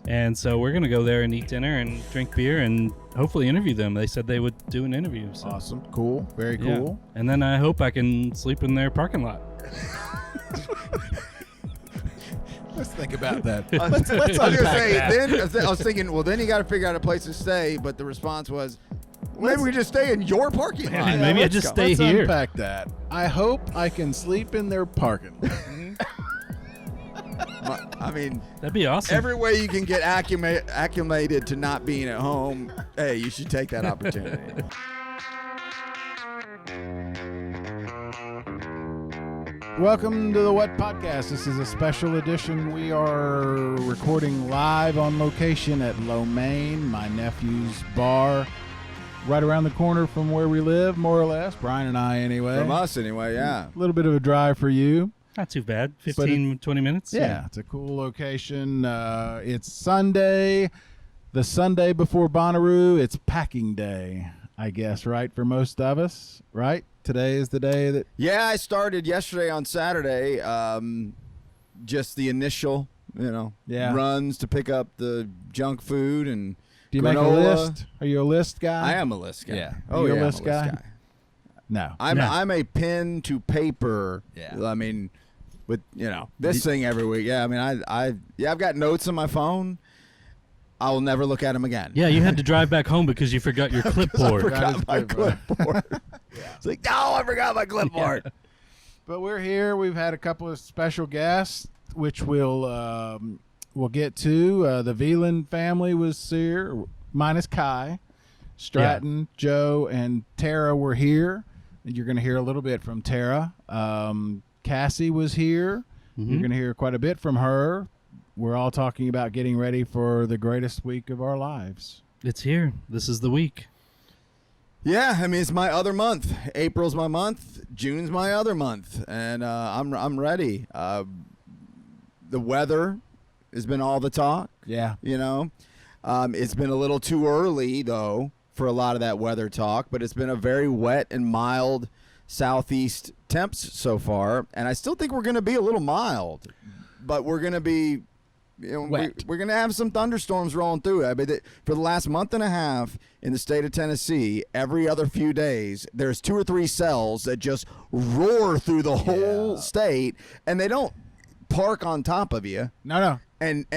And so we're going to go there and eat dinner and drink beer and hopefully interview them. They said they would do an interview. So. Awesome. Cool. Very cool. Yeah. And then I hope I can sleep in their parking lot. Let's think about that. Let's I was thinking, well, then you got to figure out a place to stay. But the response was, maybe we just stay in your parking lot. Maybe I just stay Let's here. Unpack that. I hope I can sleep in their parking lot. I mean, that'd be awesome. Every way you can get acclimated to not being at home, hey, you should take that opportunity. Welcome to the What Podcast. This is a special edition. We are recording live on location at Lo Mein, my nephew's bar, right around the corner from where we live, more or less. Brian and I, anyway. From us, anyway, yeah. A little bit of a drive for you. Not too bad. 15, 20 minutes. Yeah, it's a cool location. It's Sunday, the Sunday before Bonnaroo. It's packing day, I guess, right, for most of us, right? Today is the day that... Yeah, I started yesterday on Saturday, just the initial, runs to pick up the junk food and Do you granola. make a list? Are you a list guy? I am a list guy. Yeah. Oh, Are you yeah, a list guy? No. I'm a pen to paper. Yeah. I mean, with this thing every week. Yeah. I mean, I've got notes on my phone. I will never look at them again. Yeah, you had to drive back home because you forgot your clipboard. I forgot my clipboard. It's like, no, I forgot my clipboard. Yeah. But we're here. We've had a couple of special guests, which we'll get to. The Viland family was here, minus Kai. Stratton, Joe, and Tara were here. And you're going to hear a little bit from Tara. Cassie was here. Mm-hmm. You're going to hear quite a bit from her. We're all talking about getting ready for the greatest week of our lives. It's here. This is the week. Yeah, I mean, it's my other month. April's my month. June's my other month. And I'm ready. The weather has been all the talk. Yeah. It's been a little too early, though, for a lot of that weather talk. But it's been a very wet and mild southeast temps so far. And I still think we're going to be a little mild. But we're going to be... we're going to have some thunderstorms rolling through. I mean, for the last month and a half in the state of Tennessee, every other few days, there's 2 or 3 cells that just roar through the whole state, and they don't park on top of you. No. And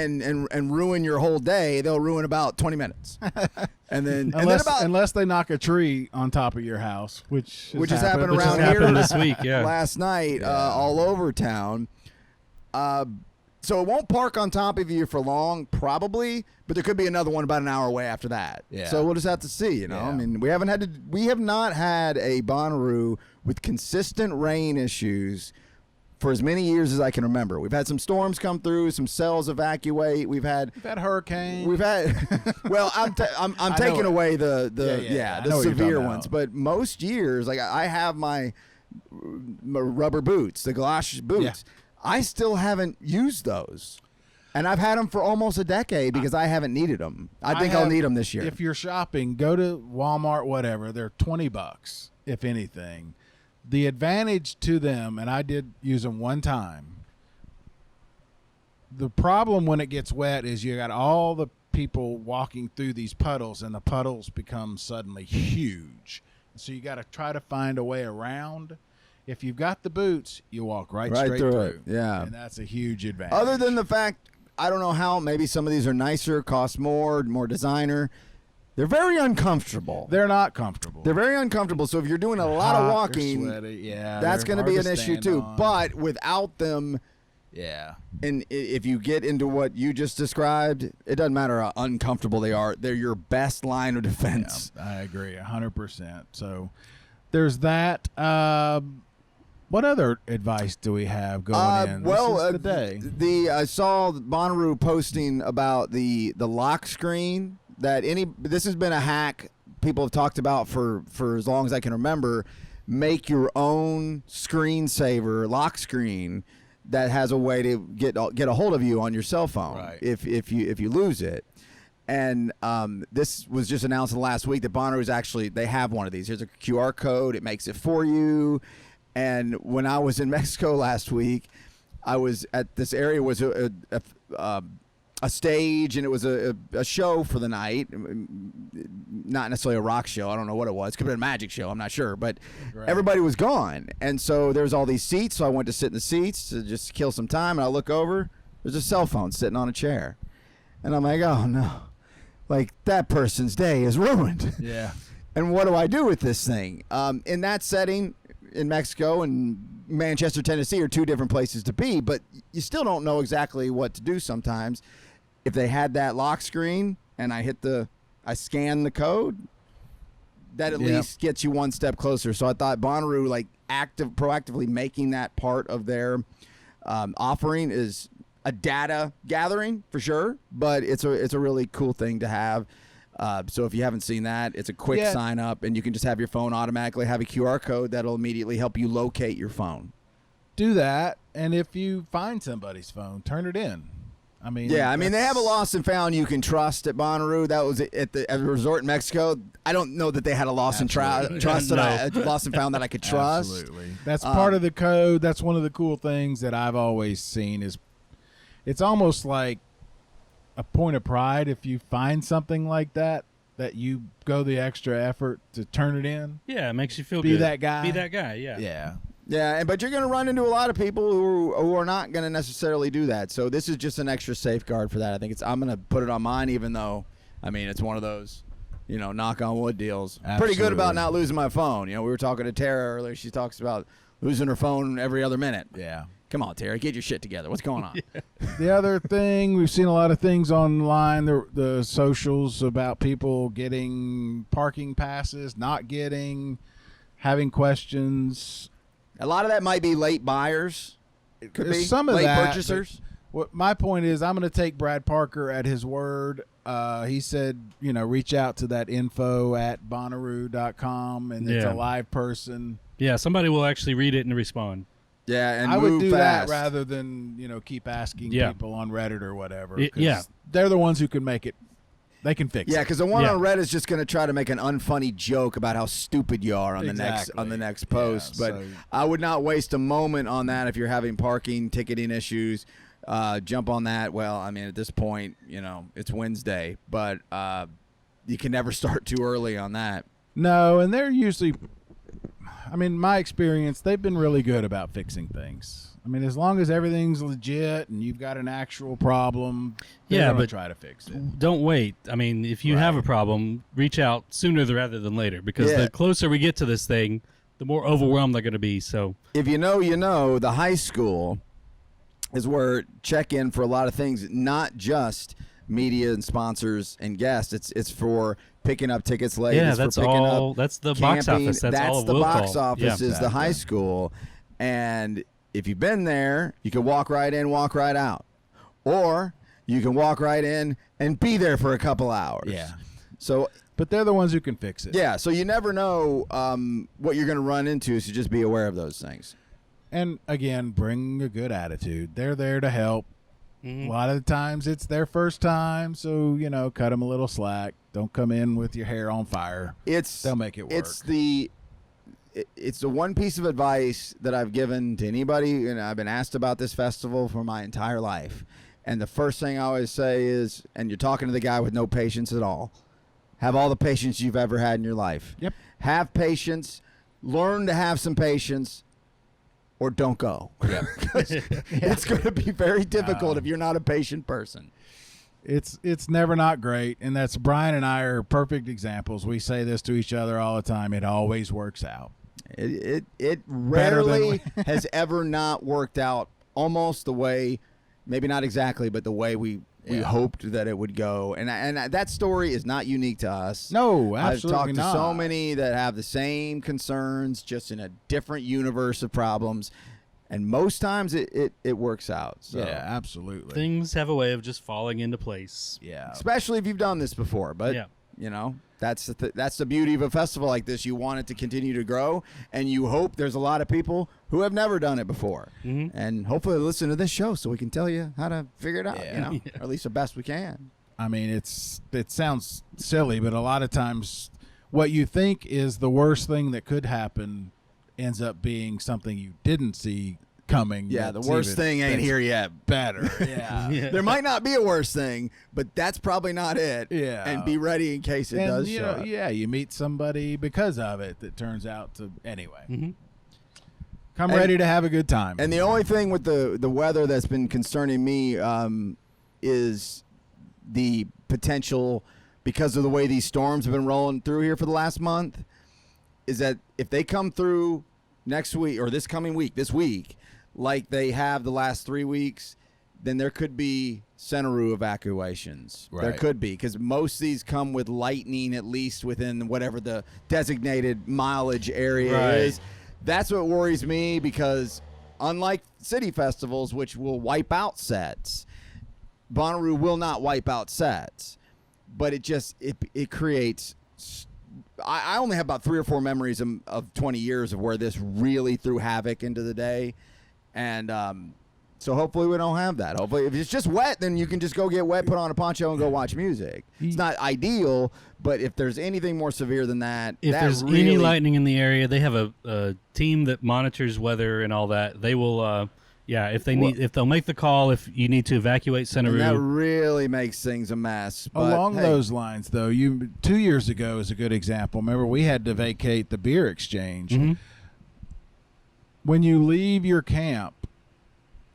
ruin your whole day. They'll ruin about 20 minutes. And then unless they knock a tree on top of your house, which has happened around here this week, yeah. Last night, all over town. So it won't park on top of you for long, probably, but there could be another one about an hour away after that. Yeah. So we'll just have to see, Yeah. I mean, we have not had a Bonnaroo with consistent rain issues for as many years as I can remember. We've had some storms come through, some cells evacuate. We've had hurricanes. We've had well, I'm taking away the severe ones, but most years, like I have my rubber boots, the galoshes boots. Yeah. I still haven't used those, and I've had them for almost a decade because I haven't needed them. I think I'll need them this year. If you're shopping, go to Walmart, whatever. They're $20, if anything. The advantage to them, and I did use them one time. The problem when it gets wet is you got all the people walking through these puddles, and the puddles become suddenly huge. So you got to try to find a way around. If you've got the boots, you walk right straight through it. Yeah. And that's a huge advantage. Other than the fact, I don't know how, maybe some of these are nicer, cost more designer. They're very uncomfortable. They're not comfortable. They're very uncomfortable. So if you're doing a lot of walking, sweaty. that's going to be an issue too. On. But without them, and if you get into what you just described, it doesn't matter how uncomfortable they are. They're your best line of defense. Yeah, I agree 100%. So there's that. What other advice do we have going in? Well, this is the day. I saw Bonnaroo posting about the lock screen. This has been a hack people have talked about for as long as I can remember. Make your own screensaver lock screen that has a way to get a hold of you on your cell phone if you lose it. And this was just announced last week that Bonnaroo they have one of these. Here's a QR code. It makes it for you. And when I was in Mexico last week, I was at this area was a a stage, and it was a show for the night. Not necessarily a rock show. I don't know what it was. Could have been a magic show. I'm not sure. But everybody was gone. And so there was all these seats. So I went to sit in the seats to just kill some time. And I look over. There's a cell phone sitting on a chair. And I'm like, oh, no. Like, that person's day is ruined. Yeah. And what do I do with this thing? In that setting, in Mexico and Manchester, Tennessee are two different places to be. But you still don't know exactly what to do sometimes. If they had that lock screen and I scan the code, that at least gets you one step closer. So I thought Bonnaroo, like proactively making that part of their offering is a data gathering for sure, but it's a really cool thing to have. So if you haven't seen that, it's a quick sign up, and you can just have your phone automatically have a QR code that'll immediately help you locate your phone. Do that, and if you find somebody's phone, turn it in. I mean, they have a lost and found you can trust at Bonnaroo. That was at a resort in Mexico. I don't know that they had a lost and trust lost and found that I could trust. Absolutely, that's part of the code. That's one of the cool things that I've always seen is it's almost like a point of pride if you find something like that you go the extra effort to turn it in. Yeah, it makes you feel good. Be that guy. Yeah. Yeah, but you're going to run into a lot of people who are not going to necessarily do that. So this is just an extra safeguard for that. I think I'm going to put it on mine, even though, I mean, it's one of those, knock on wood deals. Absolutely. Pretty good about not losing my phone. We were talking to Tara earlier. She talks about losing her phone every other minute. Yeah. Come on, Tara, get your shit together. What's going on? The other thing, we've seen a lot of things online, the socials about people getting parking passes, not getting, having questions. A lot of that might be late buyers. It could be some of late that, purchasers. What my point is, I'm going to take Brad Parker at his word. He said, reach out to that info at Bonnaroo.com, and it's a live person. Yeah, somebody will actually read it and respond. Yeah, and I would do fast. that rather than keep asking people on Reddit or whatever. Yeah, they're the ones who can make it. They can fix it. Yeah, because the one on Reddit is just going to try to make an unfunny joke about how stupid you are on the next post. But I would not waste a moment on that if you're having parking, ticketing issues. Jump on that. Well, I mean, at this point, it's Wednesday, but you can never start too early on that. No, and they're usually, my experience, they've been really good about fixing things. I mean, as long as everything's legit and you've got an actual problem, they're going to try to fix it. Don't wait. I mean, if you have a problem, reach out sooner rather than later, because the closer we get to this thing, the more overwhelmed they're going to be. So if you know, the high school is where check in for a lot of things, not just media and sponsors and guests. It's for picking up tickets late. Yeah, that's all. That's the camping. Box office. That's the box office is the high school. And if you've been there, you can walk right in, walk right out. Or you can walk right in and be there for a couple hours. Yeah. But they're the ones who can fix it. Yeah, so you never know what you're going to run into, so just be aware of those things. And, again, bring a good attitude. They're there to help. Mm-hmm. A lot of the times it's their first time, so, cut them a little slack. Don't come in with your hair on fire. They'll make it work. It's the one piece of advice that I've given to anybody, and I've been asked about this festival for my entire life. And the first thing I always say is, and you're talking to the guy with no patience at all, have all the patience you've ever had in your life. Yep. Have patience. Learn to have some patience, or don't go. Yep. It's going to be very difficult if you're not a patient person. It's never not great, and that's Brian and I are perfect examples. We say this to each other all the time. It always works out. It rarely has ever not worked out almost the way, maybe not exactly, but the way we hoped that it would go. And that story is not unique to us. No, absolutely I've talked not. to so many that have the same concerns, just in a different universe of problems. And most times it works out. So. Yeah, absolutely. Things have a way of just falling into place. Yeah. Especially if you've done this before. But, that's the beauty of a festival like this. You want it to continue to grow, and you hope there's a lot of people who have never done it before. Mm-hmm. And hopefully they listen to this show so we can tell you how to figure it out, or at least the best we can. I mean, it sounds silly, but a lot of times what you think is the worst thing that could happen ends up being something you didn't see coming. Yeah, the worst thing ain't here yet. Better. Yeah. There might not be a worse thing, but that's probably not it. Yeah. And be ready in case it does show up. Yeah, you meet somebody because of it that turns out to anyway. Mm-hmm. Come ready to have a good time. And the only thing with the weather that's been concerning me is the potential, because of the way these storms have been rolling through here for the last month, is that if they come through next week or this coming week, this week, like they have the last 3 weeks, then there could be Bonnaroo evacuations. Right. There could be, because most of these come with lightning, at least within whatever the designated mileage area is. That's what worries me, because unlike city festivals, which will wipe out sets, Bonnaroo will not wipe out sets. But it creates. I only have about 3 or 4 memories of 20 years of where this really threw havoc into the day, and so hopefully we don't have that. Hopefully, if it's just wet, then you can just go get wet, put on a poncho, and go watch music. It's not ideal, but if there's anything more severe than that, if there's any lightning in the area, they have a team that monitors weather and all that. They will. If they'll make the call if you need to evacuate Bonnaroo. That really makes things a mess. But along those lines, though, 2 years ago is a good example. Remember, we had to vacate the beer exchange. Mm-hmm. When you leave your camp,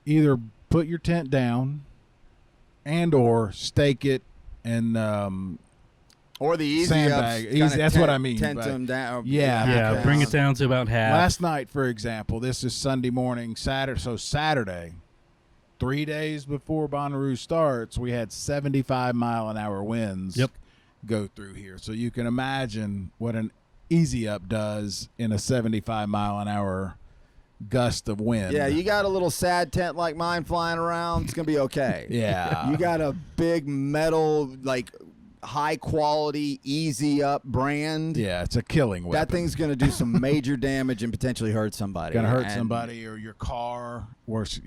either put your tent down or stake it and or the easy sandbag. ups, That's what I mean. Tent them down. Yeah, bring it down to about half. Last night, for example, this is Sunday morning, Saturday. So Saturday, 3 days before Bonnaroo starts, we had 75-mile-an-hour winds go through here. So you can imagine what an easy up does in a 75-mile-an-hour gust of wind. Yeah, you got a little sad tent like mine flying around, it's going to be okay. Yeah. You got a big metal, like, high quality, easy up brand. Yeah, it's a killing weapon. That thing's going to do some major damage and potentially hurt somebody. Going to hurt somebody or your car.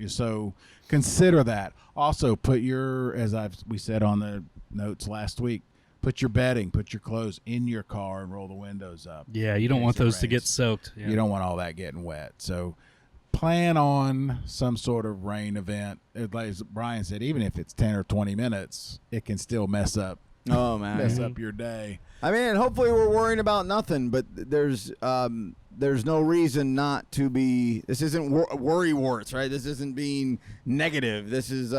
So consider that. Also, put your, as we said on the notes last week, put your bedding, put your clothes in your car and roll the windows up. Yeah, you don't want those to get soaked. Yeah. You don't want all that getting wet. So plan on some sort of rain event. As Brian said, even if it's 10 or 20 minutes, it can still mess up your day. I mean, hopefully we're worrying about nothing, but there's no reason not to be. This isn't worry warts, right? This isn't being negative. This is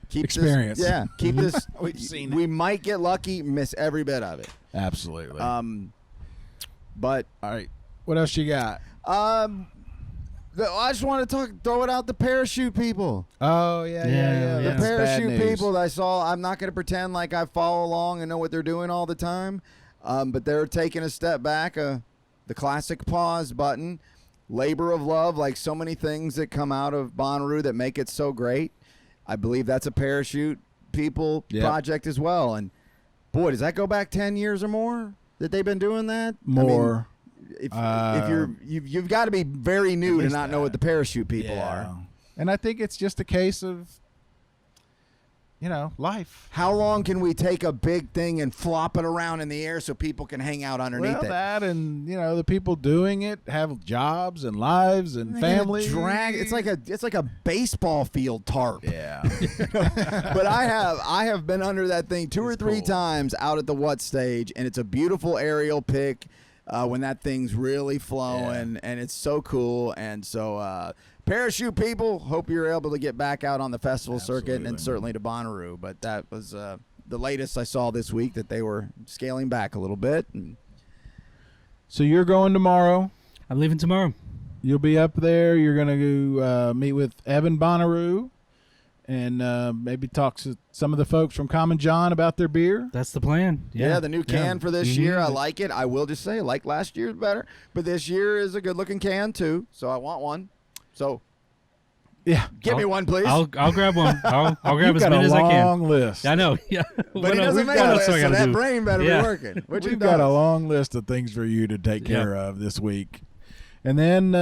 keep experience. Keep this. We've seen we might get lucky, miss every bit of it. Absolutely. But all right, what else you got? I just want to throw it out, the parachute people. Oh, yeah. The parachute people that I saw, I'm not going to pretend like I follow along and know what they're doing all the time, but they're taking a step back, the classic pause button, labor of love, like so many things that come out of Bonnaroo that make it so great. I believe that's a parachute people project as well. And, boy, does that go back 10 years or more that they've been doing that? More. I mean, if you've got to be very new to not know what the parachute people are. And I think it's just a case of, life. How long can we take a big thing and flop it around in the air so people can hang out underneath it? That and the people doing it have jobs and lives and families. It's like a baseball field tarp. Yeah. But I have been under that thing two or three times out at the What stage, and it's a beautiful aerial pic. When that thing's really flowing, and it's so cool. And so parachute people, hope you're able to get back out on the festival circuit and certainly to Bonnaroo. But that was the latest I saw this week, that they were scaling back a little bit. And so you're going tomorrow? I'm leaving tomorrow. You'll be up there. You're going to go meet with Evan Bonnaroo and maybe talk to some of the folks from Common John about their beer. That's the plan. Yeah, the new can for this year. I like it. I will just say, I like last year's better, but this year is a good-looking can too, so I want one. So, give me one, please. I'll grab one. I'll grab as many as I can. You've got a long list. I know. Yeah, but he doesn't make a list, so that brain better be working. We've got a long list of things for you to take care of this week. And then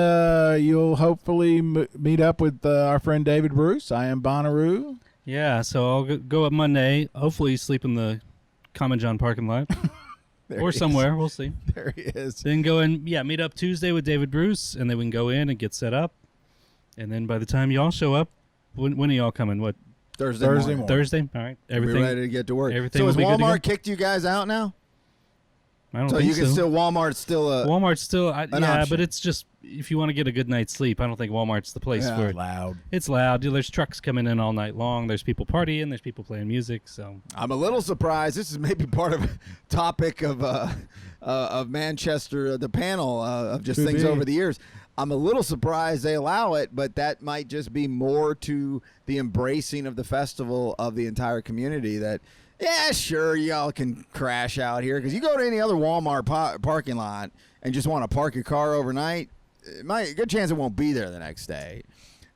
you'll hopefully meet up with our friend David Bruce. I am Bonnaroo. Yeah, so I'll go up Monday. Hopefully sleep in the Common John parking lot. Or somewhere. We'll see. There he is. Then go and meet up Tuesday with David Bruce, and then we can go in and get set up. And then by the time y'all show up, when are y'all coming? What? Thursday morning. Thursday? All right. We're ready to get to work. Everything so will has be good to Walmart go? kicked you guys out now? I don't So think you can still Walmart's still a Walmart's still yeah, option. but it's just if you want to get a good night's sleep, I don't think Walmart's the place for it. loud. It's loud. There's trucks coming in all night long. There's people partying. There's people playing music. So I'm a little surprised. This is maybe part of a topic of Manchester, the panel of just Could things be. over the years. I'm a little surprised they allow it, but that might just be more to the embracing of the festival of the entire community that, yeah, sure, y'all can crash out here. Because you go to any other Walmart parking lot and just want to park your car overnight, good chance it won't be there the next day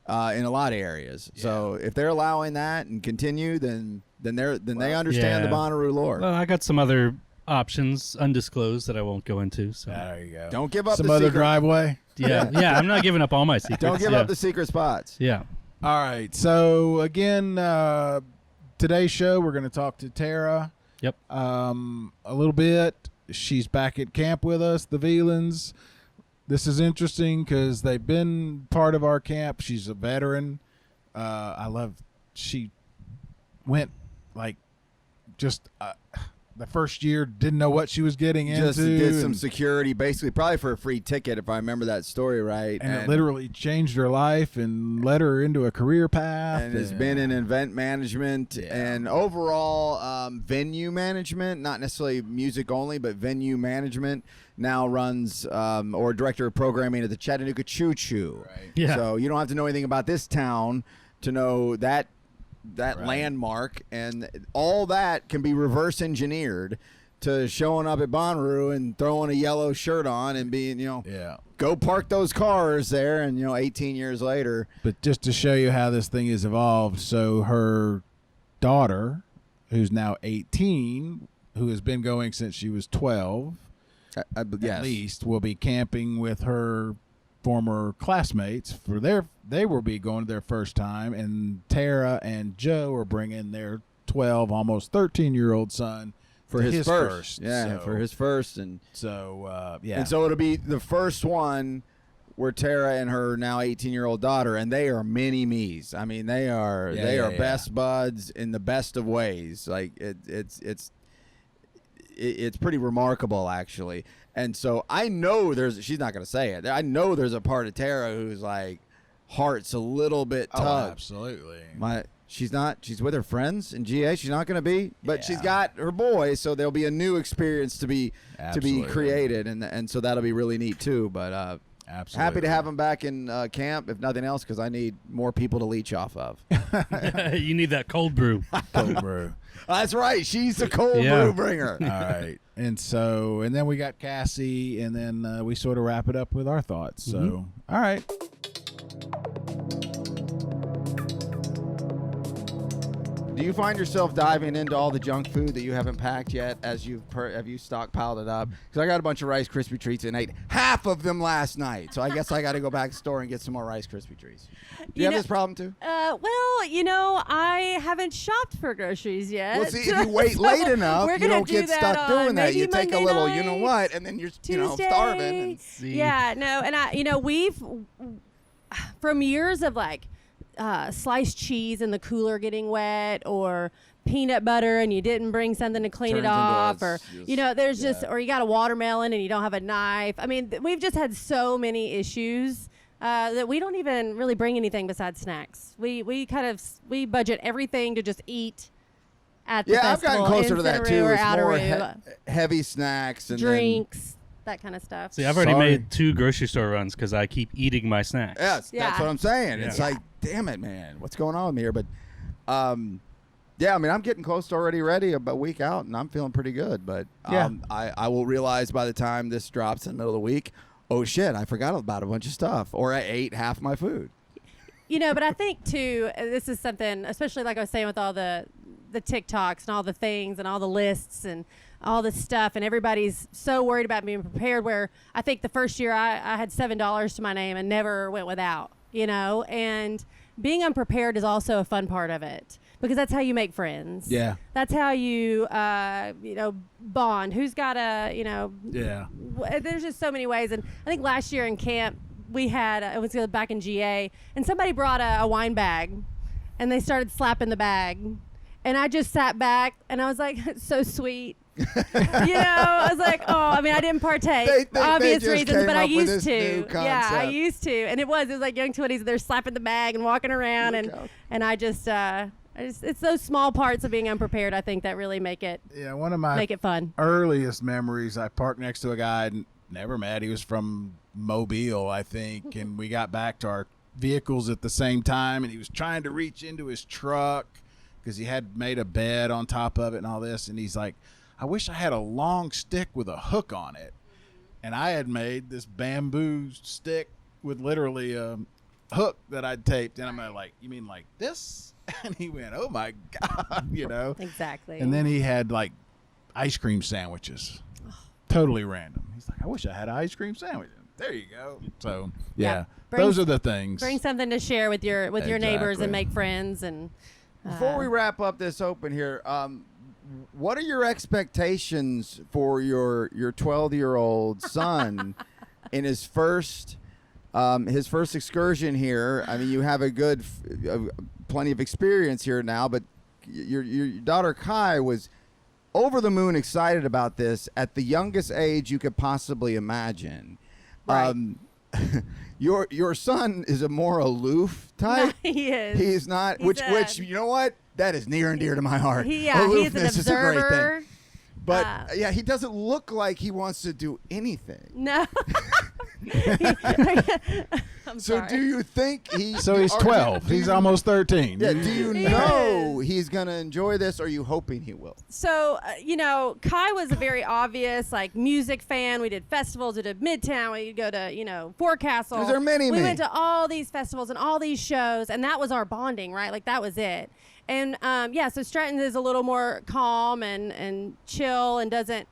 in a lot of areas. Yeah. So if they're allowing that and continue, then they understand yeah. the Bonnaroo lore. well, I got some other options undisclosed that I won't go into. So There you go. Don't give up Some the other secret. driveway. yeah, I'm not giving up all my secrets. Don't give yeah. up the secret spots. Yeah. All right. So again, today's show we're going to talk to Tara. Yep. A little bit. She's back at camp with us, the Vilands. This is interesting because they've been part of our camp. She's a veteran. She went like just the first year, didn't know what she was getting Just into. did some and- security, basically, probably for a free ticket, if I remember that story right. and it literally changed her life and led her into a career path. and has been in event management Yeah. and overall venue management, not necessarily music only, but venue management. Now runs or director of programming at the Chattanooga Choo Choo. Right. Yeah. So you don't have to know anything about this town to know that Right. landmark, and all that can be reverse engineered to showing up at Bonnaroo and throwing a yellow shirt on and being, Yeah. go park those cars there, and 18 years later. But just to show you how this thing has evolved, so her daughter, who's now 18, who has been going since she was 12, Yes. at least, will be camping with her former classmates for they will be going to their first time, and Tara and Joe are bringing their 12, almost 13-year-old son for to his first. Yeah, So- for his first. And yeah. and so it'll be the first one where Tara and her now 18-year-old daughter, and they are mini me's. I mean, they are Yeah. best buds in the best of ways. Like it's pretty remarkable, actually. And so I know she's not going to say it. I know there's a part of Tara who's like heart's a little bit Oh, tugged. absolutely. She's with her friends in GA. She's not going to be, but she's Yeah. got her boy, so there'll be a new experience to be Absolutely. created, and so that'll be really neat too. But Absolutely. happy to have him back in camp, if nothing else, because I need more people to leech off of. You need that cold brew. Cold brew. That's right. She's the cold Yeah. brew bringer. All right. And then we got Cassie, and then we sort of wrap it up with our thoughts. So, all right. Do you find yourself diving into all the junk food that you haven't packed yet as have you stockpiled it up? Because I got a bunch of Rice Krispie treats and ate half of them last night. So I guess I got to go back to the store and get some more Rice Krispie treats. Do you have this problem too? Well, I haven't shopped for groceries yet. Well, see, if you wait late enough, we're you gonna don't do get that stuck on doing that. maybe You take a Monday little, night, you know what, and then you're, Tuesday. starving. And Yeah, no, and we've from years of like sliced cheese in the cooler getting wet, or peanut butter and you didn't bring something to clean Turns it into off, a or there's just, or you got a watermelon and you don't have a knife. I mean, we've just had so many issues that we don't even really bring anything besides snacks. We budget everything to just eat at the I've festival. gotten closer in to that Centeroo too. or It's more Outeroo, heavy snacks and drinks, that kind of stuff. See, I've already Sorry. made 2 grocery store runs because I keep eating my snacks. Yes, Yeah. that's what I'm saying. It's Yeah. like, damn it, man, what's going on with me here? But, I mean, I'm getting close to already ready, about a week out, and I'm feeling pretty good. But I will realize by the time this drops in the middle of the week, oh shit, I forgot about a bunch of stuff, or I ate half my food. But I think too, this is something, especially like I was saying with all the TikToks and all the things and all the lists and all this stuff, and everybody's so worried about being prepared, where I think the first year I had $7 to my name and never went without, and being unprepared is also a fun part of it, because that's how you make friends. Yeah. That's how you, bond. Who's got a, Yeah. there's just so many ways. And I think last year in camp, we had it was back in GA, and somebody brought a wine bag, and they started slapping the bag, and I just sat back and I was like, it's so sweet. I was like, oh, I mean, I didn't partake for obvious reasons, but I used to. Yeah, I used to, and it was like young 20s. They're slapping the bag and walking around, and I just it's those small parts of being unprepared, I think, that really make it one of my make it fun. Earliest memories. I parked next to a guy I'd never met. He was from Mobile, I think, and we got back to our vehicles at the same time, and he was trying to reach into his truck because he had made a bed on top of it and all this, and he's like, I wish I had a long stick with a hook on it. And I had made this bamboo stick with literally a hook that I'd taped. And I'm like, you mean like this? And he went, oh my God, Exactly. And then he had like ice cream sandwiches. Totally random. He's like, I wish I had an ice cream sandwich. There you go. So those are the things. Bring something to share with your neighbors and make friends. And before we wrap up this open here, what are your expectations for your 12-year-old son in his first excursion here? I mean, you have plenty of experience here now, but your daughter Kai was over the moon excited about this at the youngest age you could possibly imagine. Right. Your son is a more aloof type. No, he is. He is not. Which you know what? That is near and dear to my heart. He's an Aloofness is a great observer. thing. But he doesn't look like he wants to do anything. No. I'm So sorry. do you think he? So he's 12. He's almost 13. Yeah. Do you He know is. he's gonna enjoy this? Or are you hoping he will? So, Kai was a very obvious, music fan. We did festivals. We did Midtown. We'd go to, Forecastle. There are many. We went to all these festivals and all these shows, and that was our bonding, right? Like, that was it. And, so Stratton is a little more calm and chill and doesn't,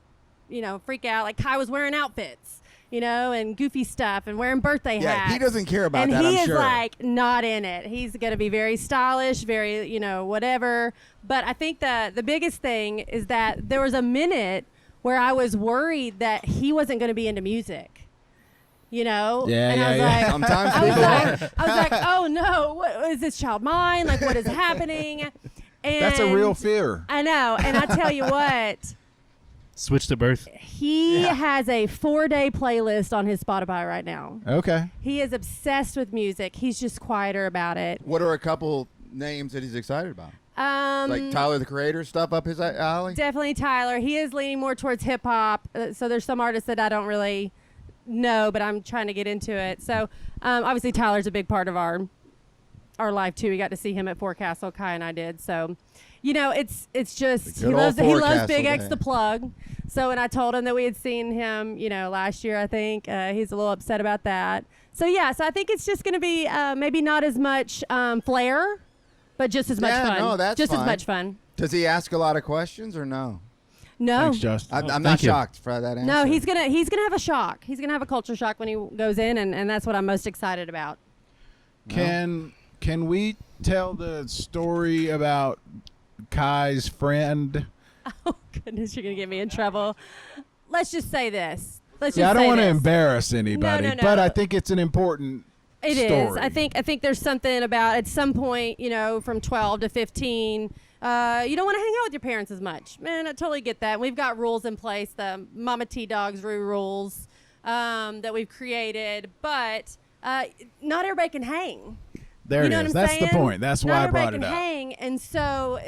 freak out. Like, Kai was wearing outfits, and goofy stuff and wearing birthday hats. Yeah, he doesn't care about and that, he I'm is sure. Not in it. He's going to be very stylish, very, whatever. But I think the biggest thing is that there was a minute where I was worried that he wasn't going to be into music. And I was like, Sometimes I was people are. like, oh no, what is this child mine? Like, what is happening? And That's a real fear. I know. And I tell you what, Switch to birth. he has a 4-day playlist on his Spotify right now. Okay. He is obsessed with music. He's just quieter about it. What are a couple names that he's excited about? Like Tyler the Creator stuff up his alley? Definitely Tyler. He is leaning more towards hip hop. So there's some artists that I don't really know, but I'm trying to get into it. So obviously Tyler's a big part of our life too. We got to see him at Forecastle. Kai and I did. So, it's just he loves Big X the Plug. So when I told him that we had seen him, last year, I think he's a little upset about that. So so I think it's just going to be maybe not as much flair, but just as much fun. No, that's just fine. as much fun. Does he ask a lot of questions or no? No. Thanks, Justin. I'm not thank you. shocked for that answer. No, he's gonna have a shock. He's gonna have a culture shock when he goes in, and that's what I'm most excited about. Can we tell the story about Kai's friend? Oh goodness, you're gonna get me in trouble. Let's just say this. I don't want to embarrass anybody, No. but I think it's an important It story. is. I think there's something about at some point, from 12 to 15, you don't want to hang out with your parents as much. Man, I totally get that. We've got rules in place, the Mama T-Dogs rules that we've created, but not everybody can hang. There You know it is. what I'm That's the saying? point. That's why Not I brought everybody it can up. hang, and so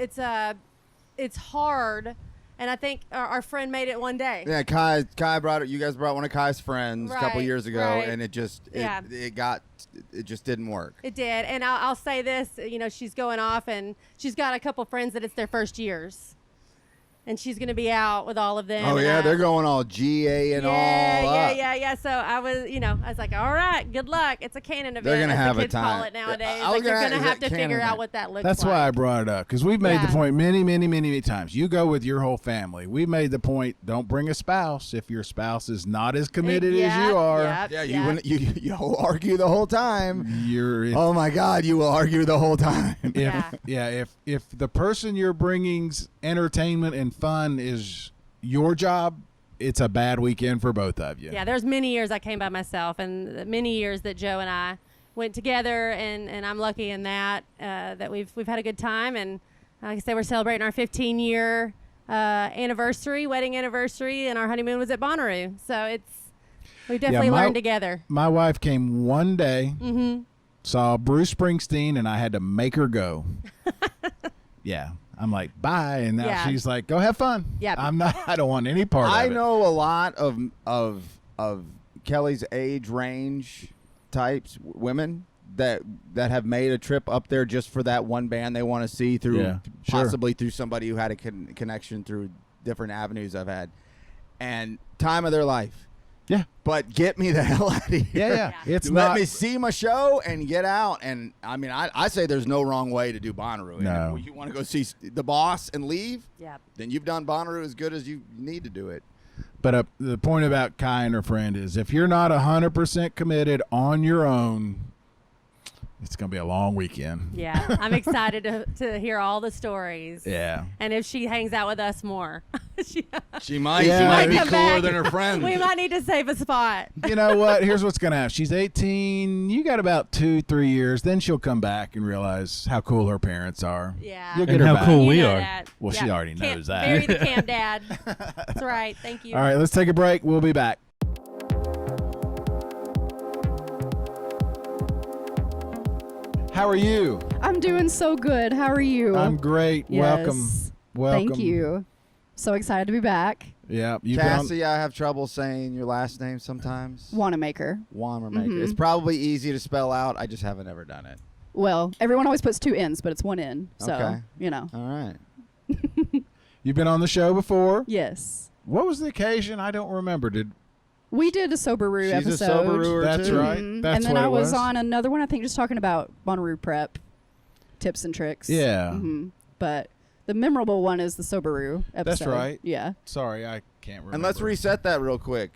it's hard. And I think our friend made it one day. Yeah, Kai brought it. You guys brought one of Kai's friends a couple Right, years ago, right. and it just didn't work. It did, and I'll say this: she's going off, and she's got a couple friends that it's their first years, and she's going to be out with all of them. Oh and yeah, they're going all GA and all up. Yeah. So I was like, all right, good luck. It's a canon event. They're gonna as have the a kids call time. it nowadays. I was Like, you're gonna going to ask, have is to that figure canon out what that looks That's like. why I brought it up, because we've made the Yeah. point many times. You go with your whole family. We made the point, don't bring a spouse if your spouse is not as committed as you are. Yeah, you'll argue the whole time. Oh my God, you will argue the whole time. If the person you're bringing's entertainment and fun is your job, it's a bad weekend for both of you. Yeah, there's many years I came by myself, and many years that Joe and I went together, and I'm lucky in that that we've had a good time. And like I said, we're celebrating our 15-year wedding anniversary, and our honeymoon was at Bonnaroo. So we've definitely learned together. My wife came one day, saw Bruce Springsteen, and I had to make her go. Yeah. I'm like, bye, and now she's like, go have fun. Yeah. I don't want any part of it. I know a lot of Kelly's age range types, women that have made a trip up there just for that one band they want to see through, possibly through somebody who had a connection through different avenues I've had, and time of their life. Yeah. But get me the hell out of here. Yeah. Let me see my show and get out. And I mean, I say there's no wrong way to do Bonnaroo. No. If you want to go see the boss and leave, Yep. then you've done Bonnaroo as good as you need to do it. But the point about Kai and her friend is if you're not 100% committed on your own, it's going to be a long weekend. Yeah, I'm excited to hear all the stories. Yeah. And if she hangs out with us more. She might. Yeah. She might be come cooler back. than her friends. We might need to save a spot. You know what? Here's what's going to happen. She's 18. You got about 2-3 years. Then she'll come back and realize how cool her parents are. Yeah. You'll get And her how back. cool You we know are. that. Well, she already Camp- knows that. Bury the camp dad. That's right. Thank you. All right, let's take a break. We'll be back. How are you? I'm doing so good. How are you? I'm great. Yes. Welcome. Thank you. So excited to be back. Yeah, you've Cassie, I have trouble saying your last name sometimes. Wanamaker. Wanamaker. Mhm. It's probably easy to spell out. I just haven't ever done it. Well, everyone always puts 2 N's, but it's 1 N. So, Okay. you know. All right. You've been on the show before. Yes. What was the occasion? I don't remember. We did a Soberoo She's episode. a Soberooer That's too. right. Mhm. That's and then what I it was was. on another one, I think, just talking about Bonnaroo prep tips and tricks. Yeah. But the memorable one is the Soberoo episode. That's right. Yeah. Sorry, I can't remember. And let's reset that real quick.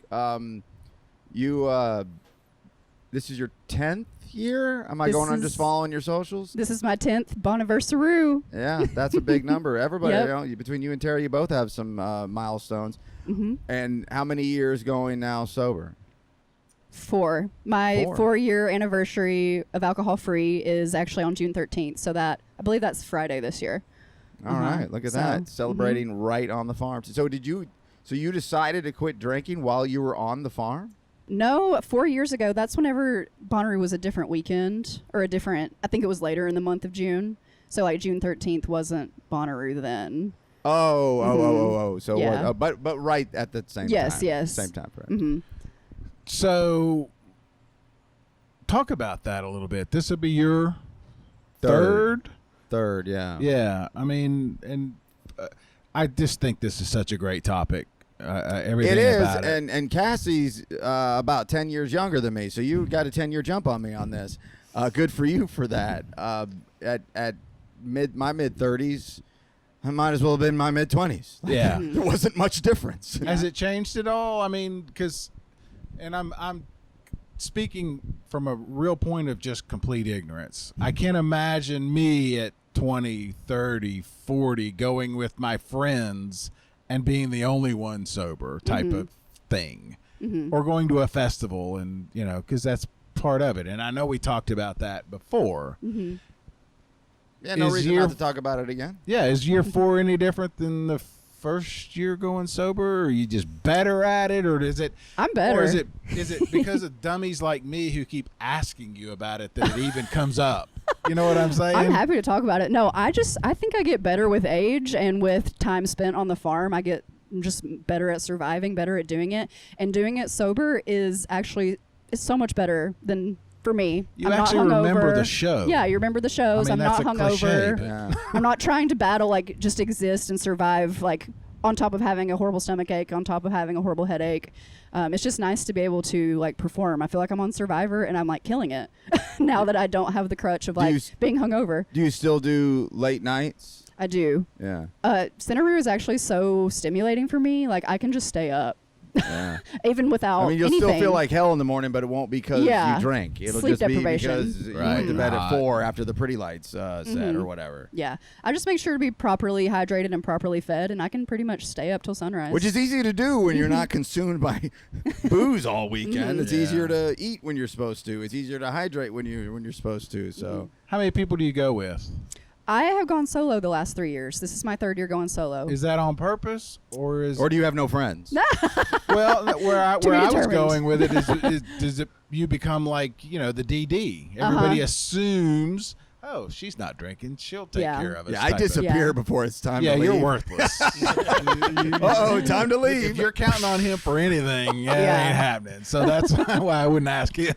This is your 10th year? Am I This going on is- just following your socials? This is my 10th Bonnaversary. Yeah, that's a big number. Everybody, Yep. between you and Tara, you both have some milestones. Mm-hmm. And how many years going now sober? 4. My 4. 4-year anniversary of alcohol free is actually on June 13th. So I believe that's Friday this year. All right, look at that. Celebrating right on the farm. So you decided to quit drinking while you were on the farm? No, 4 years ago, that's whenever Bonnaroo was a different weekend I think it was later in the month of June. So like June 13th wasn't Bonnaroo then. Oh. So Yeah. what, but right at the same time. Yes. Same time frame. Mm-hmm. So, talk about that a little bit. This will be your Third. third? Yeah. Yeah. I mean, and I just think this is such a great topic. Everything It is, about it. and Cassie's about 10 years younger than me, so you got a 10-year jump on me on this. Good for you for that. At my mid-30s, I might as well have been my mid-20s. Yeah. There wasn't much difference. Has it changed at all? I mean, because, and I'm speaking from a real point of just complete ignorance. I can't imagine me at 20, 30, 40 going with my friends and being the only one sober type of thing, or going to a festival, and because that's part of it. And I know we talked about that before. Yeah, no Is reason your- not to talk about it again. Yeah, is year 4 any different than the first year going sober? Or are you just better at it, or is it? I'm better. Or is it because of dummies like me who keep asking you about it that it even comes up? You know what I'm saying? I'm happy to talk about it. No, I think I get better with age and with time spent on the farm. I get just better at surviving, better at doing it. And doing it sober is so much better than for me. You I'm actually not hungover. remember the show. Yeah, you remember the shows. I mean, I'm that's not a cliche, hungover. but- Yeah. I'm not trying to battle, just exist and survive, on top of having a horrible stomach ache, on top of having a horrible headache. It's just nice to be able to perform. I feel like I'm on Survivor and I'm killing it now that I don't have the crutch of being hungover. Do you still do late nights? I do. Yeah. Cinnaroo is actually so stimulating for me. I can just stay up. Yeah. even without I mean, you'll anything. still feel like hell in the morning, but it won't be because Yeah. you drink. It'll Sleep just be deprivation. because you Right. went to bed at Hot. 4 after the pretty lights set or whatever. Yeah, I just make sure to be properly hydrated and properly fed, and I can pretty much stay up till sunrise. Which is easy to do when you're not consumed by booze all weekend. It's Yeah. easier to eat when you're supposed to. It's easier to hydrate when you're supposed to. So How many people do you go with? I have gone solo the last 3 years. This is my 3rd year going solo. Is that on purpose, or is or do you have no friends? well where I To be was determined. going with it is does it you become like the DD? Everybody assumes, oh, she's not drinking, she'll take Yeah. care of us. Yeah, I type of- disappear Yeah. before it's time Yeah, to leave. you're worthless. Uh-oh, time to leave. If you're counting on him for anything, it Yeah. ain't happening. So that's why I wouldn't ask him.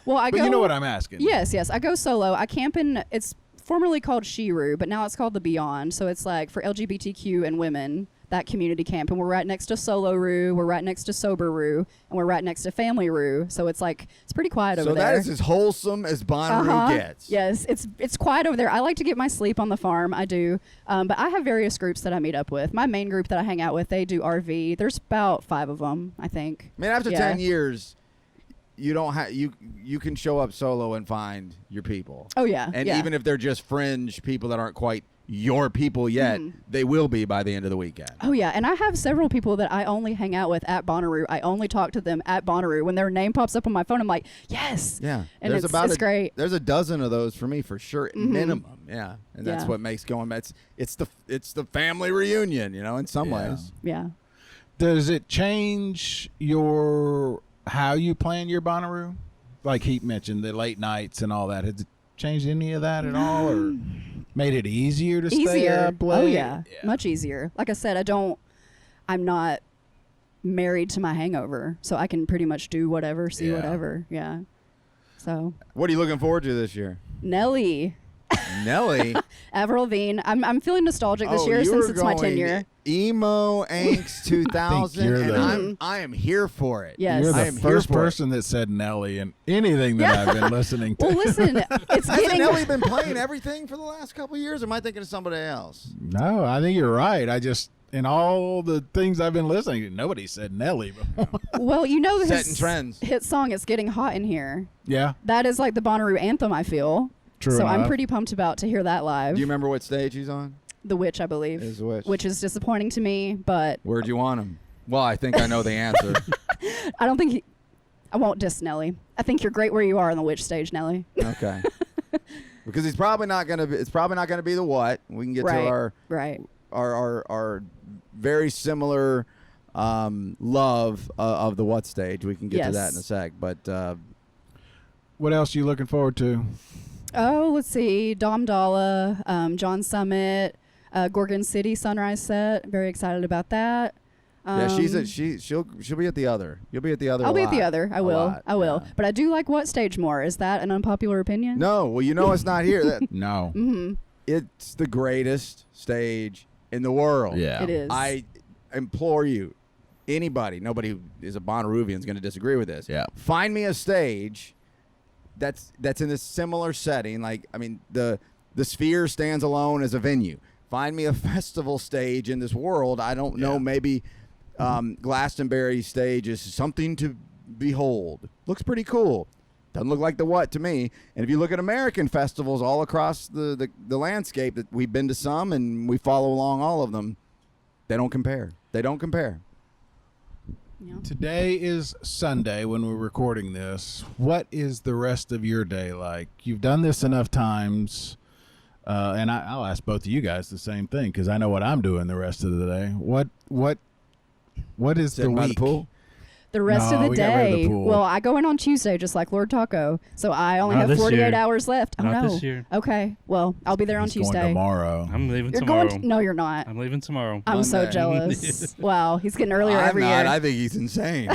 Well, I But go. you know what I'm asking? Yes, I go solo. I camp in. It's formerly called Shiru, but now it's called the Beyond. So it's like for LGBTQ and women, that community camp, and we're right next to Solo Roo, we're right next to Sober Roo, and we're right next to Family Roo. So it's like it's pretty quiet over So there. that is as wholesome as Bonnaroo gets. Yes, it's quiet over there. I like to get my sleep on the farm. I do, but I have various groups that I meet up with. My main group that I hang out with, they do RV. There's about 5 of them, I think. I mean, after Yeah. 10 years, you don't have you can show up solo and find your people. Oh yeah, And yeah. even if they're just fringe people that aren't quite your people yet, they will be by the end of the weekend. Oh yeah, and I have several people that I only hang out with at Bonnaroo. I only talk to them at Bonnaroo. When their name pops up on my phone, I'm like, yes. Yeah, And it's great. There's a dozen of those for me for sure, minimum. Yeah, and that's Yeah. what makes going. It's the family reunion, in some Yeah. ways. Yeah. Does it change how you plan your Bonnaroo? Like he mentioned, the late nights and all that. Has it changed any of that at all, or made it easier to stay Easier. up late? Oh yeah, much easier. Like I said, I'm not married to my hangover, so I can pretty much do whatever, see Yeah. whatever. Yeah. So What are you looking forward to this year, Nelly. Nelly? Avril Lavigne. I'm feeling nostalgic this Oh, year you since were it's my going tenure. Emo Angst 2000, you're and the- I am here for it. Yes. You're I the am here first for it. person that said Nelly in anything that I've been listening to. Well, listen, it's Hasn't getting. Nelly been playing everything for the last couple of years? Or am I thinking of somebody else? No, I think you're right. I just, in all the things I've been listening to, nobody said Nelly before. Well, Setting trends. hit song. It's getting hot in here. Yeah, That is like the Bonnaroo anthem. I feel. true So I'm enough. pretty pumped about to hear that live. Do you remember what stage he's on? The Witch, I believe. Is which? Which is disappointing to me, but Where'd you want him? Well, I think I know the answer. I don't think I won't diss Nelly. I think you're great where you are on the Witch stage, Nelly. Okay. Because he's probably not gonna be. It's probably not gonna be the what. We can get Right. to Right. our very similar love of the what stage. We can get to that Yes. in a sec. But What else are you looking forward to? Oh, let's see. Dom Dalla, John Summit, Gorgon City Sunrise Set. Very excited about that. yeah, she'll be at the other. You'll be at the other. I'll a be at the lot. other. I A will. lot, I will. yeah. But I do like what stage more. Is that an unpopular opinion? No, well, it's not here. No. Mm-hmm. It's the greatest stage in the world. Yeah. It is. I implore you, nobody who is a Bonnaroovian is going to disagree with this. Yeah. Find me a stage that's in a similar setting. Like, I mean, the Sphere stands alone as a venue. Find me a festival stage in this world. I don't know. Yeah. Maybe Glastonbury stage is something to behold. Looks pretty cool. Doesn't look like the what to me. And if you look at American festivals all across the landscape, that we've been to some and we follow along all of them, they don't compare. They don't compare. Yeah. Today is Sunday when we're recording this. What is the rest of your day like? You've done this enough times, and I'll ask both of you guys the same thing because I know what I'm doing the rest of the day. What is the Sitting by the week? pool? The rest of No, the we got rid of the day. pool. Well, I go in on Tuesday just like Lord Taco, so I only Not have this 48 year. hours left. Oh Not no. this year. Okay. Well, I'll be there on He's going Tuesday. tomorrow. I'm leaving You're tomorrow. going. No, you're not. I'm leaving tomorrow. I'm so Monday. jealous. Wow, he's getting earlier I'm every not. year. I think he's insane.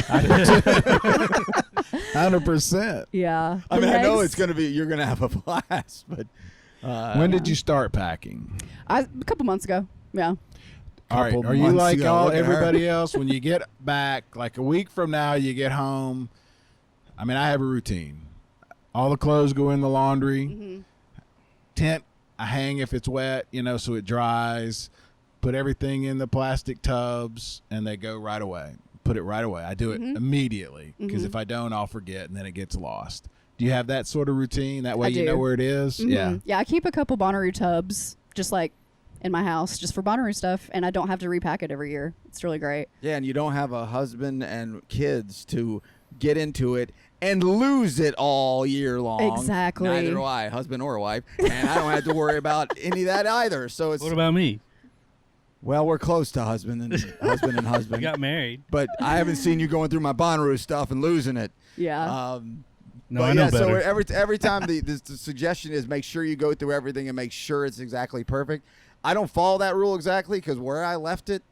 100%. Yeah. I The mean, I know next- it's going to be, you're going to have a blast, but. When did you start packing? a couple months ago. Yeah. All right. Couple Are you months like ago. Look at her. everybody else? When you get back, like a week from now, you get home. I mean, I have a routine. All the clothes go in the laundry. Mm-hmm. Tent, I hang if it's wet, so it dries. Put everything in the plastic tubs, and they go right away. put it right away. I do it immediately because if I don't, I'll forget and then it gets lost. Do you have that sort of routine? That way you know where it is? Yeah. Yeah, I keep a couple Bonnaroo tubs just like in my house just for Bonnaroo stuff, and I don't have to repack it every year. It's really great. Yeah, and you don't have a husband and kids to get into it and lose it all year long. Exactly. Neither do I, husband or wife, and I don't have to worry about any of that either. So it's What about me? well, we're close to husband and We husband, got married. but I haven't seen you going through my Bonnaroo stuff and losing it. Yeah. No, But I know yeah, better. so every time the suggestion is make sure you go through everything and make sure it's exactly perfect. I don't follow that rule exactly because where I left it,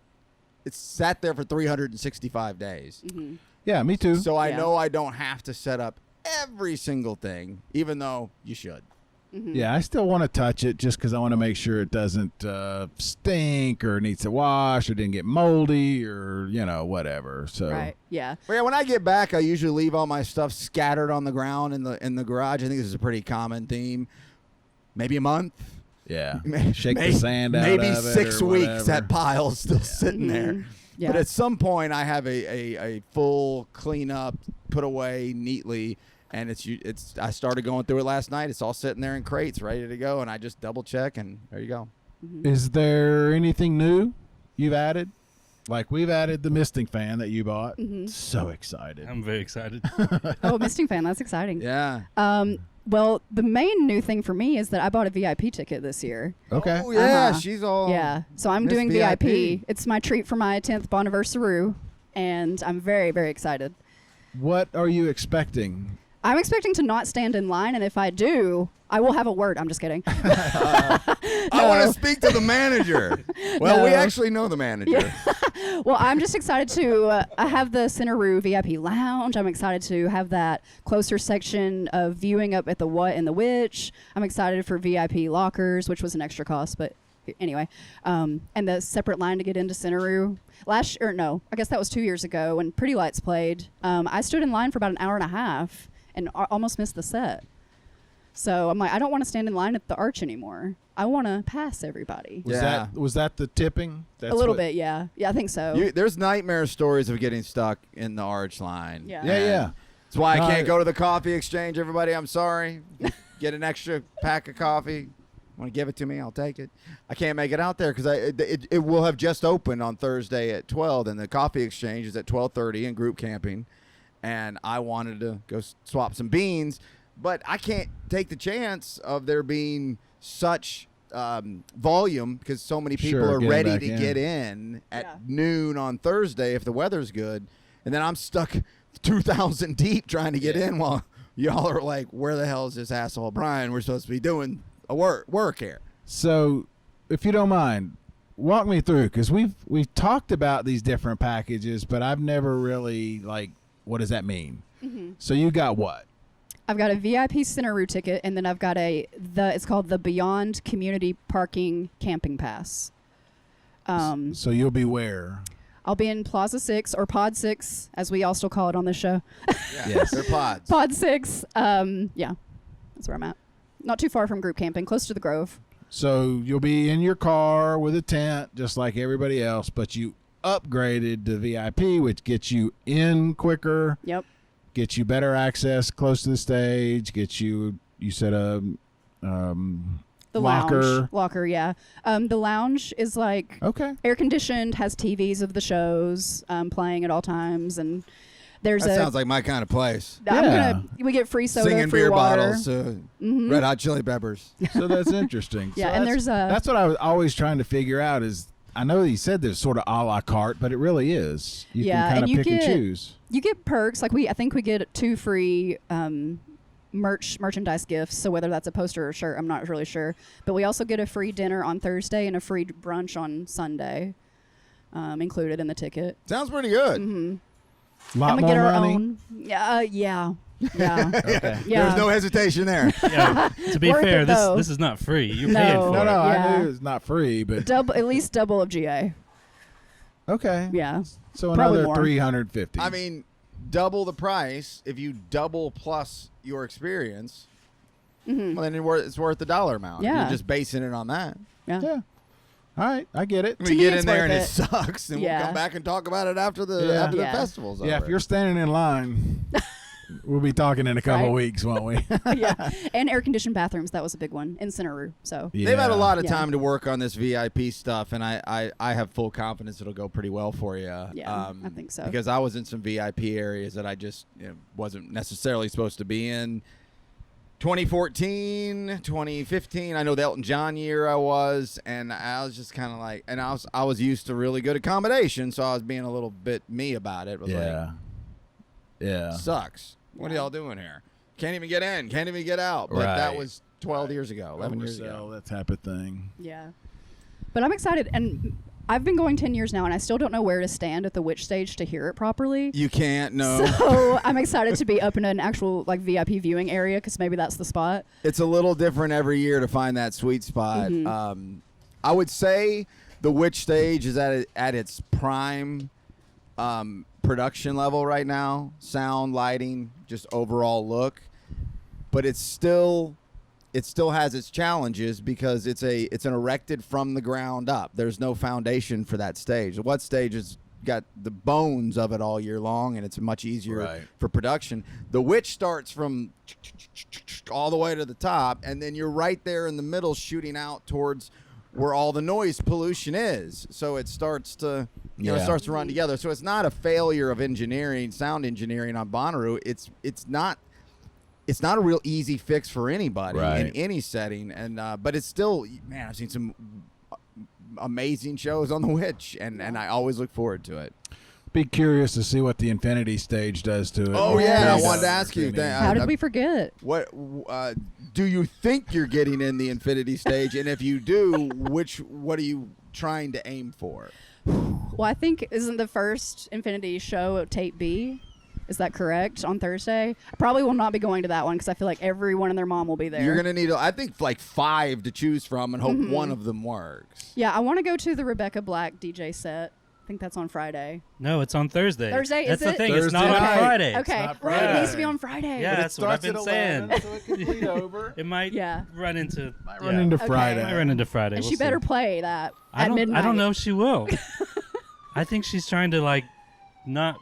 it's sat there for 365 days. Yeah, me too. So I Yeah. know I don't have to set up every single thing, even though you should. Yeah, I still want to touch it just because I want to make sure it doesn't stink or needs to wash or didn't get moldy or, whatever. So Right. Yeah. But yeah, when I get back, I usually leave all my stuff scattered on the ground in the garage. I think this is a pretty common theme. Maybe a month. yeah, shake the sand out maybe of it 6 or weeks. whatever. That pile's still sitting there. Yeah. But at some point, I have a full cleanup, put away neatly, and it's. I started going through it last night. It's all sitting there in crates, ready to go, and I just double check, and there you go. Is there anything new you've added? Like we've added the misting fan that you bought. So excited. I'm very excited. Oh, misting fan. That's exciting. Yeah. Well, the main new thing for me is that I bought a VIP ticket this year. Okay. Oh yeah, Uh-huh. she's all. Yeah. So I'm Miss doing VIP. VIP. It's my treat for my 10th Bonnaversary, and I'm very, very excited. What are you expecting? I'm expecting to not stand in line, and if I do, I will have a word. I'm just kidding. I want to speak to the manager. Well, we No. actually know the manager. Well, I'm just excited to I have the Bonnaroo VIP lounge. I'm excited to have that closer section of viewing up at the What and the Which. I'm excited for VIP lockers, which was an extra cost, but anyway. And the separate line to get into Bonnaroo. I guess that was 2 years ago when Pretty Lights played. I stood in line for about an hour and a half and almost missed the set. So I'm like, I don't want to stand in line at the arch anymore. I want to pass everybody. Was that the tipping? That's A little what- bit, yeah. Yeah, I think so. There's nightmare stories of getting stuck in the arch line. Yeah. Yeah, yeah. That's why No, I can't go to the coffee exchange, everybody. I'm sorry. Get an extra pack of coffee. Want to give it to me? I'll take it. I can't make it out there because it will have just opened on Thursday at 12, and the coffee exchange is at 12:30 in group camping. And I wanted to go swap some beans, but I can't take the chance of there being such volume because so many people Sure, are getting ready back to in. get in at Yeah. noon on Thursday if the weather's good. And then I'm stuck 2,000 deep trying to get in while y'all are like, where the hell is this asshole Brian? We're supposed to be doing a work here. So, if you don't mind, walk me through because we've talked about these different packages, but I've never really what does that mean? So you got what? I've got a VIP Bonnaroo ticket, and then I've got it's called the Beyond Community Parking Camping Pass. So you'll be where? I'll be in Plaza 6 or Pod 6, as we all still call it on this show. Yeah, Yes. they're pods. Pod 6. Yeah, that's where I'm at. Not too far from group camping, close to the Grove. So you'll be in your car with a tent, just like everybody else, but you upgraded to VIP, which gets you in quicker, Yep. gets you better access close to the stage, gets you said a The locker. Locker, yeah. The lounge is like Okay. air conditioned, has TVs of the shows playing at all times, and there's That sounds like my kind of place. we get free soda, Singing free beer water. bottles, Red Hot Chili Peppers. So that's interesting. Yeah, So and that's- there's that's what I was always trying to figure out is I know you said there's sort of a la carte, but it really is. You Yeah, can kind and of you pick and get- choose. You get perks like I think we get 2 free merchandise gifts. So whether that's a poster or shirt, I'm not really sure. But we also get a free dinner on Thursday and a free brunch on Sunday, included in the ticket. Sounds pretty good. Lot And we more get our money. own. Yeah, yeah. Okay. Yeah. There's no hesitation there. Yeah, to be Worth fair, it, though. this is not free. You're No. paying for No, it. no, I Yeah. knew it's not free, but at least double of GA. okay. Yeah. So Probably another more. 350. I mean, double the price if you double plus your experience. Well, then it's worth the dollar amount. Yeah. You're just basing it on that. Yeah. yeah. All right, I get it. We me, get it's in there and worth it it. sucks, and we'll Yeah. come back and talk about it after the Yeah. festival's Yeah, over. if you're standing in line, we'll be talking in a couple Right. weeks, won't we? Yeah, and air conditioned bathrooms. That was a big one in Center. So They've had a lot of Yeah. time to work on this VIP stuff, and I have full confidence it'll go pretty well for you. Yeah, I think so. Because I was in some VIP areas that I just wasn't necessarily supposed to be in. 2014, 2015, I know the Elton John year I was, and I was just kind of like, and I was used to really good accommodation, so I was being a little bit me about it. Was Yeah. like, sucks. What are y'all doing here? Can't even get in, can't even get out. But that Right. was 12 years ago, 11 years Oversell, ago. that type of thing. yeah, but I'm excited, and I've been going 10 years now, and I still don't know where to stand at the witch stage to hear it properly. You can't, no. So I'm excited to be up in an actual like VIP viewing area because maybe that's the spot. It's a little different every year to find that sweet spot. I would say the Witch stage is at its prime production level right now. Sound, lighting, just overall look. But it still has its challenges because it's an erected from the ground up. There's no foundation for that stage. What stage has got the bones of it all year long, and it's much easier Right. for production. The Witch starts from all the way to the top, and then you're right there in the middle shooting out towards where all the noise pollution is. So it starts to it starts to run together. So it's not a failure of engineering, sound engineering on Bonnaroo. It's not a real easy fix for anybody in Right. any setting, and but it's still, man, I've seen some amazing shows on the Witch, and I always look forward to it. Be curious to see what the Infinity stage does to it. Oh, When yeah, it I wanted to does. ask you that. How did we forget? What do you think you're getting in the Infinity stage, and if you do, what are you trying to aim for? Well, I think isn't the first Infinity show at Tape B? Is that correct? On Thursday? I probably will not be going to that one because I feel like everyone and their mom will be there. You're gonna need, I think, like 5 to choose from, and hope one of them works. Yeah, I want to go to the Rebecca Black DJ set. I think that's on Friday. No, it's on Thursday. Thursday, That's is the it? thing. It's Thursday not on night. Friday. Okay, not right. It Friday. needs to be on Friday. Yeah, But it that's what I've starts been at 11, saying. so it can bleed over. It might Yeah. run into Run into Okay. Friday. might run into Friday. And We'll she see. better play that I at don't, midnight. I don't know if she will. I think she's trying to not,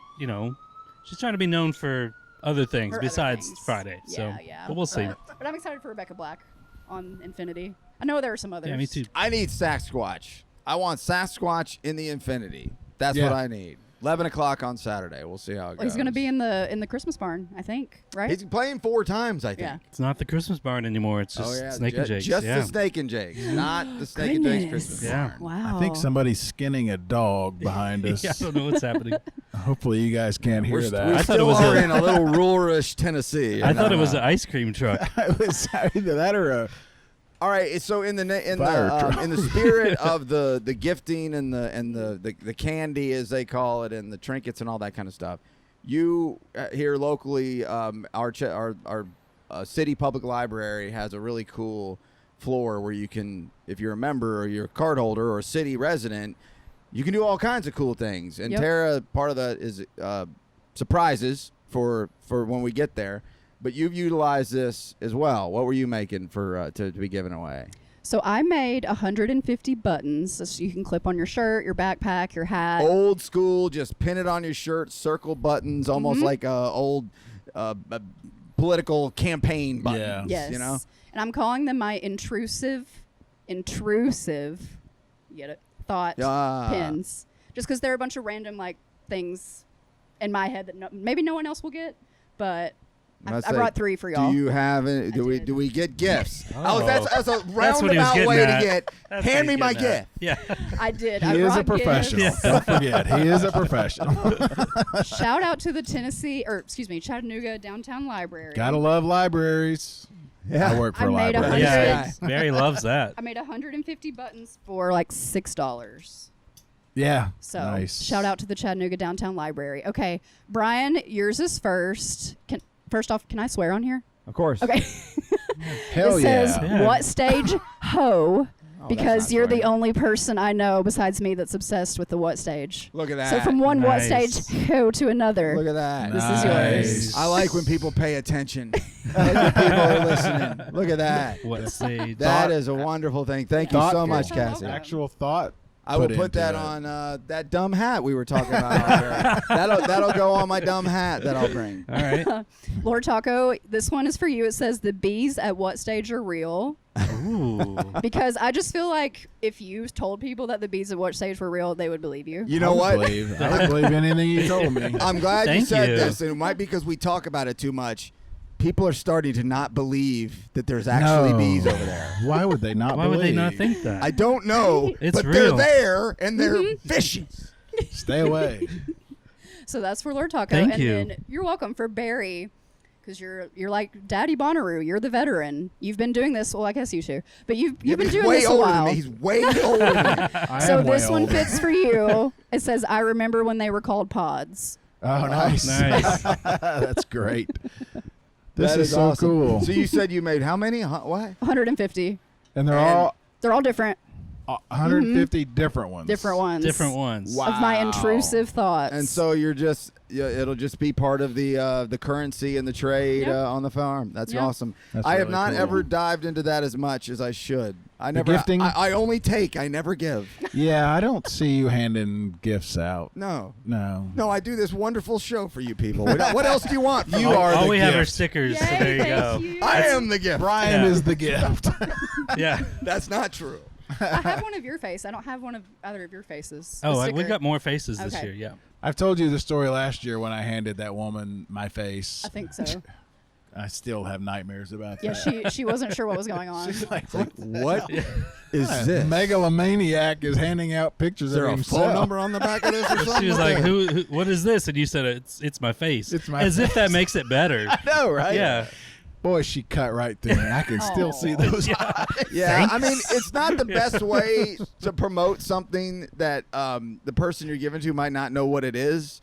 she's trying to be known for other things For other besides things. Friday. So, Yeah. but we'll see. But I'm excited for Rebecca Black on Infinity. I know there are some others. Yeah, me too. I need Sasquatch. I want Sasquatch in the Infinity. That's Yeah. what I need. 11 o'clock on Saturday. We'll see how it Well, goes. he's going to be in the Christmas barn, I think, right? He's playing 4 times, I think. Yeah. It's not the Christmas barn anymore. It's just Oh, yeah. Snake and Jake's. Just yeah. the Snake and Jake's, not the Snake and Jake's Goodness. Christmas Yeah. barn. Wow. I think somebody's skinning a dog behind us. Yeah, I don't know what's happening. Hopefully you guys can't hear We that. I thought it still was are a- in a little ruralish Tennessee. I thought it was a an ice cream truck. It was either that or a All right, so in the Fire truck. in the spirit of the gifting and the candy, as they call it, and the trinkets and all that kind of stuff, you here locally, our city public library has a really cool floor where you can, if you're a member or you're a card holder or a city resident, you can do all kinds of cool things. And Yep. Tara, part of that is surprises for when we get there. But you've utilized this as well. What were you making for to be given away? So I made 150 buttons so you can clip on your shirt, your backpack, your hat. Old school, just pin it on your shirt, circle buttons, almost like old political campaign buttons. Yeah. Yes. You know? And I'm calling them my intrusive, you get it? Thought Yeah. pins. Just because they're a bunch of random things in my head that maybe no one else will get, but I brought 3 for y'all. Do you have any? did. Do we get gifts? Oh. That's a That's what he was roundabout getting way at. to get. That's what Hand he's me my getting gift. at. Yeah. I did. He I is a brought professional. gifts. Don't forget, he is a professional. Shout out to the Chattanooga Downtown Library. Gotta love libraries. Yeah. I work for I a made a library. hundred- Yeah. Barry loves that. I made 150 buttons for $6. Yeah. So nice. shout out to the Chattanooga Downtown Library. Okay, Brian, yours is first. First off, can I swear on here? Of course. Okay. Hell it yeah. says, Yeah. what stage ho Oh, that's because not you're the funny. only person I know besides me that's obsessed with the what stage. Look at that. So from one what Nice. stage to another. Look at that. This is yours. I like when people pay attention. I like when people are listening. Look at that. What stage? That is a wonderful thing. Thank you Thought so for- much, Cassie. Actual thought. I will put into that it. on that dumb hat we were talking about. that'll go on my dumb hat that I'll bring. All right. Lord Taco, this one is for you. It says the bees at what stage are real? Ooh. Because I just feel like if you told people that the bees at what stage were real, they would believe you. You know what? I would believe anything you told me. I'm glad you Thank said you. this, and it might be because we talk about it too much. People are starting to not believe that there's actually No. bees over there. Why would they not Why believe? would they not think that? I don't know, It's but real. they're there and they're fishing. Stay away. So that's for Lord Taco. Thank and you. then you're welcome for Barry, because you're like Daddy Bonnaroo. You're the veteran. You've been doing this. Well, I guess you too, but you've been He's doing way this a older while. than me. He's way older than me. I So am way this one older. fits for you. It says, "I remember when they were called pods." Oh, nice. Nice. That's great. This That is so awesome. cool. So you said you made how many? What? 150. And they're And- They're all different. all 150 different ones. Different ones. Different ones. Wow. Of my intrusive thoughts. And so you're just it'll just be part of the currency and the trade Yep. on the farm. That's Yep. awesome. That's I have really not cool. ever dived into that as much as I should. I never. gifting? I only take. I never give. Yeah, I don't see you handing gifts out. No. No. No, I do this wonderful show for you people. What else do you want? from You me? are all the we have are gift. stickers. So Yay, there you thank go. you. I am the gift. Brian Yeah. is the gift. Yeah. That's not true. I have one of your face. I don't have one of either of your faces. Oh, The we sticker. got more faces this Okay. year. Yeah. I've told you the story last year when I handed that woman my face. I think so. I still have nightmares about Yeah, that. she wasn't sure what was going on. She's like, What is this this? megalomaniac is handing out pictures Is there of a himself. phone number on the back of this or something? She was like, who? What is this?" And you said, "It's my face." It's my As if that makes it better. I know, right? Yeah. Boy, she cut right through me. I can still see those eyes. Yeah, I mean, it's not the best way to promote something that the person you're giving to might not know what it is.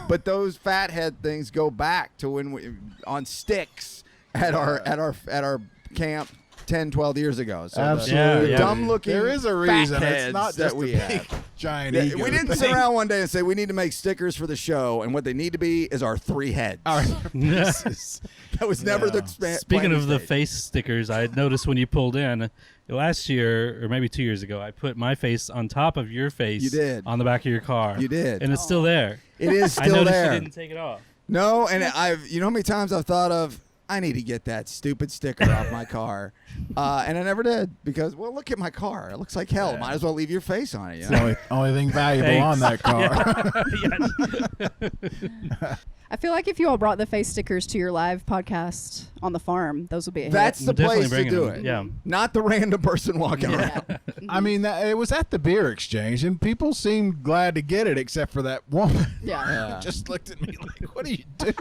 But those fathead things go back to when we on sticks at our camp 10, 12 years ago. So Absolutely. the Yeah. dumb looking There is a reason. It's not that just we a have. big, giant Yeah, ego we didn't thing. sit around one day and say we need to make stickers for the show, and what they need to be is our 3 heads. Our faces. That was never the Speaking planning of the stage. face stickers, I had noticed when you pulled in last year or maybe 2 years ago, I put my face on top of your face. You did. On the back of your car. You did. And it's still there. It is I still noticed there. you didn't take it off. No, and you know how many times I've thought of, I need to get that stupid sticker off my car, and I never did because, well, look at my car. It looks like hell. Might as well leave your face on it. You It's know? the only thing valuable Thanks. on that car. I feel like if you all brought the face stickers to your live podcast on the farm, those would be a hit. That's the Definitely place to bringing do them. it. Yeah. Not the random person walking around. I mean, it was at the beer exchange, and people seemed glad to get it, except for that woman. Yeah. Just looked at me like, "What are you doing?"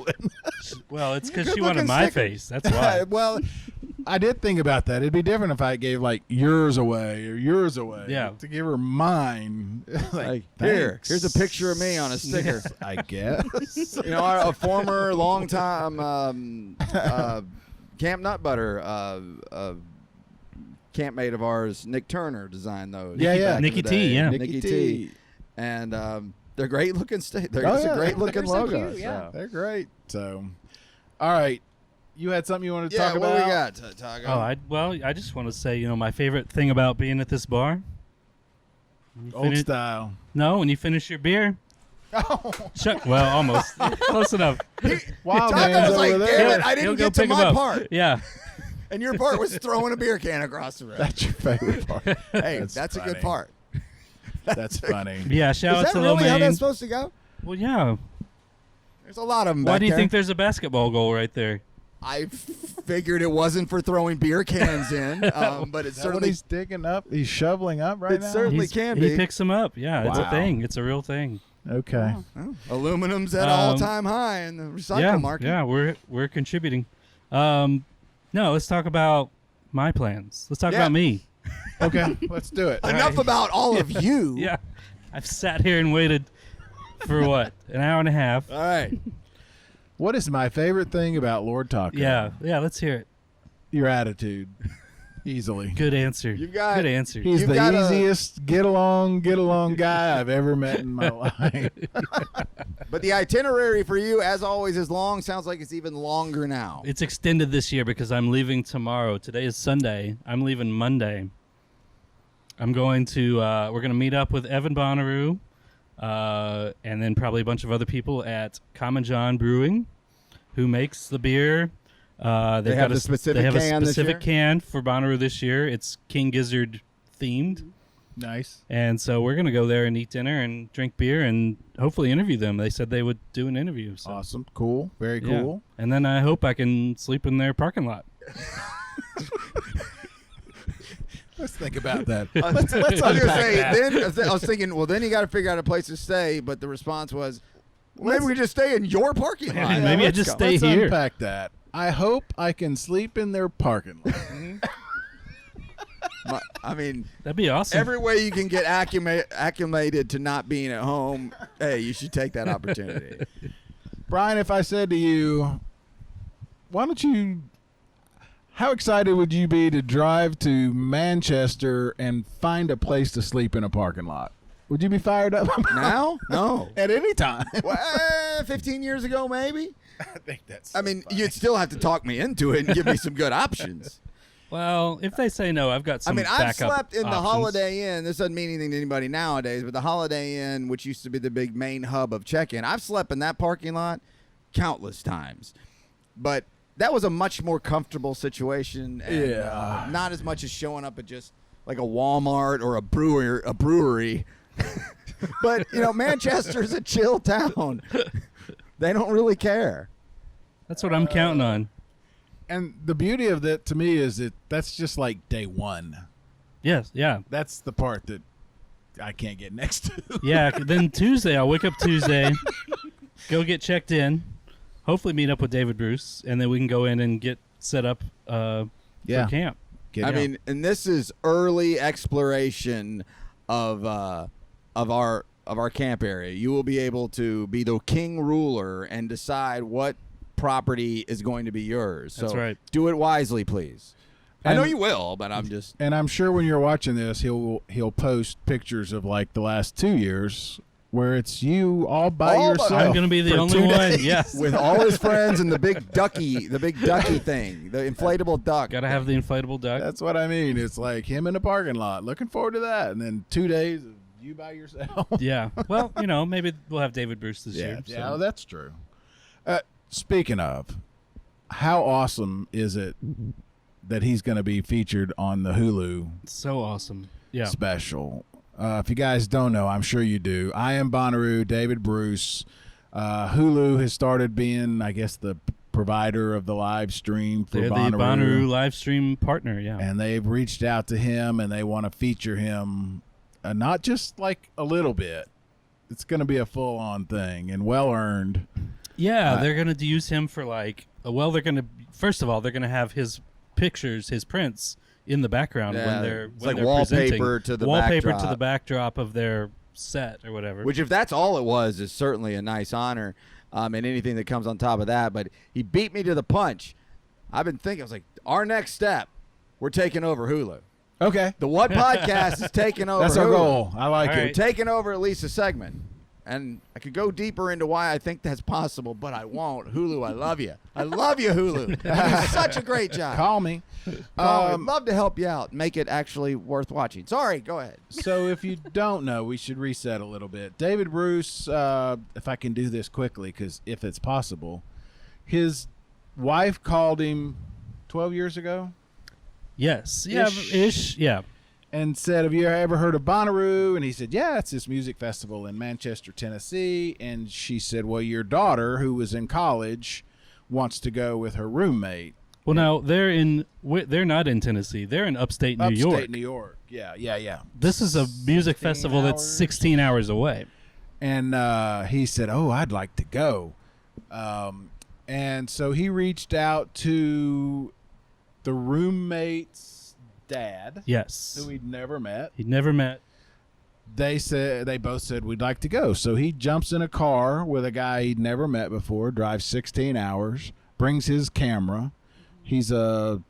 Well, it's because Good she wanted looking my sticker. face. That's why. Well, I did think about that. It'd be different if I gave like yours away or yours away. Yeah. To give her mine. Like, thanks. here's a picture of me on a sticker. I guess. You know, a former long-time Camp Nut Butter campmate of ours, Nick Turner, designed those. Yeah, yeah. back in Nikki the T, day. yeah. Nikki T. And they're great looking. They're Oh, it's yeah. a great looking They're so logo. cute, yeah. They're great. So, all right. You had something you wanted to Yeah, talk what about? we got, Tago? I just want to say, my favorite thing about being at this bar. when you Old finish- style. No, when you finish your beer. Oh, Well, almost. Close enough. Wild Tago's man's like, over damn there. it, I didn't He'll go get to pick 'em my up. part. Yeah. And your part was throwing a beer can across the room. That's your favorite part. Hey, that's a good funny. part. That's funny. Yeah, shout Is out that to Lil really how Maine. that's supposed to go? Well, yeah. There's a lot of them Why back do you there. think there's a basketball goal right there? I figured it wasn't for throwing beer cans in, but it Is that what certainly he's digging up? He's shoveling up right It now? certainly can He be. picks them up. Yeah, it's a Wow. thing. It's a real thing. Okay. Oh. aluminum's at Um, all-time high in the recycle yeah, market. yeah, we're contributing. No, let's talk about my plans. Let's talk Yeah. about me. Okay, let's do it. Enough about all of you. Yeah, I've sat here and waited for what, an hour and a half. All right. What is my favorite thing about Lord Taco? Yeah, let's hear it. Your attitude. Easily. Good answer. You've got- Good answer. He's You've the got a- easiest get along guy I've ever met in my life. But the itinerary for you, as always, is long. Sounds like it's even longer now. It's extended this year because I'm leaving tomorrow. Today is Sunday. I'm leaving Monday. I'm going to, we're going to meet up with Evan Bonnaroo, and then probably a bunch of other people at Common John Brewing, who makes the beer. They have the specific they have can a this specific year? can for Bonnaroo this year. It's King Gizzard themed. Nice. And so we're going to go there and eat dinner and drink beer and hopefully interview them. They said they would do an interview. So. Awesome. Cool. Very Yeah. cool. And then I hope I can sleep in their parking lot. Let's think about that. Let's let's I was gonna unpack say, that. then I was thinking, well, then you got to figure out a place to stay. But the response was, maybe we just stay in your parking lot. Maybe I let's just go. stay Let's here. unpack that. I hope I can sleep in their parking lot. I mean, That'd be awesome. every way you can get acclimated to not being at home, hey, you should take that opportunity. Brian, if I said to you, why don't you, how excited would you be to drive to Manchester and find a place to sleep in a parking lot? Would you be fired up? Now? No. At any time. Well, 15 years ago, maybe. I think that's. I mean, you'd still have to talk me into it and give me some good options. Well, if they say no, I've got I some mean, I've backup slept in the options. Holiday Inn. This doesn't mean anything to anybody nowadays, but the Holiday Inn, which used to be the big main hub of check-in, I've slept in that parking lot countless times. But that was a much more comfortable situation, and Yeah. not as much as showing up at just like a Walmart or a brewery. But you know, Manchester's a chill town. They don't really care. That's what I'm counting on. And the beauty of that to me is that that's just like day one. Yes, yeah. That's the part that I can't get next to. Yeah, then Tuesday, I'll wake up Tuesday, go get checked in, hopefully meet up with David Bruce, and then we can go in and get set up for camp. I mean, and this is early exploration of our camp area. You will be able to be the king ruler and decide what property is going to be yours. So That's right. do it wisely, please. I And- know you will, but I'm just And I'm sure when you're watching this, he'll post pictures of like the last 2 years where it's you all by All by- yourself. I'm going to be the for only 2 one. days. Yes. with all his friends and the big ducky thing, the inflatable duck. Got to have the inflatable duck. That's what I mean. It's like him in the parking lot. Looking forward to that. And then 2 days of you by yourself. Yeah. Well, you know, maybe we'll have David Bruce this year. So. Yeah, that's true. Speaking of, how awesome is it that he's going to be featured on the Hulu So awesome. Yeah. special? If you guys don't know, I'm sure you do. I am Bonnaroo, David Bruce. Hulu has started being, I guess, the provider of the live stream for They're the Bonnaroo. Bonnaroo live stream partner. Yeah. And they've reached out to him and they want to feature him, not just like a little bit. It's going to be a full-on thing and well-earned. Yeah, they're going to use him for like, well, they're going to, first of all, they're going to have his pictures, his prints in the background Yeah, when they're, it's when like they're wallpaper presenting. to the wallpaper backdrop. to the backdrop of their set or whatever. Which, if that's all it was, is certainly a nice honor, and anything that comes on top of that. But he beat me to the punch. I've been thinking, I was like, our next step, we're taking over Hulu. Okay. The What Podcast is taking over That's our Hulu. goal. I like All it. right. We're taking over at least a segment. And I could go deeper into why I think that's possible, but I won't. Hulu, I love you. I love you, Hulu. You do such a great job. Call me. I'd love to help you out, make it actually worth watching. Sorry, go ahead. So if you don't know, we should reset a little bit. David Bruce, if I can do this quickly, because if it's possible, his wife called him 12 years ago yes. Yeah. Ish. Yeah. and said, have you ever heard of Bonnaroo? And he said, yeah, it's this music festival in Manchester, Tennessee. And she said, well, your daughter, who was in college, wants to go with her roommate. Well, now they're not in Tennessee. They're in upstate New York. Upstate New York. Yeah. This is a music 16 festival that's hours. 16 hours away. And he said, oh, I'd like to go. And so he reached out to the roommate's dad, Yes. who he'd never met. He'd never met. They both said, we'd like to go. So he jumps in a car with a guy he'd never met before, drives 16 hours, brings his camera. He's a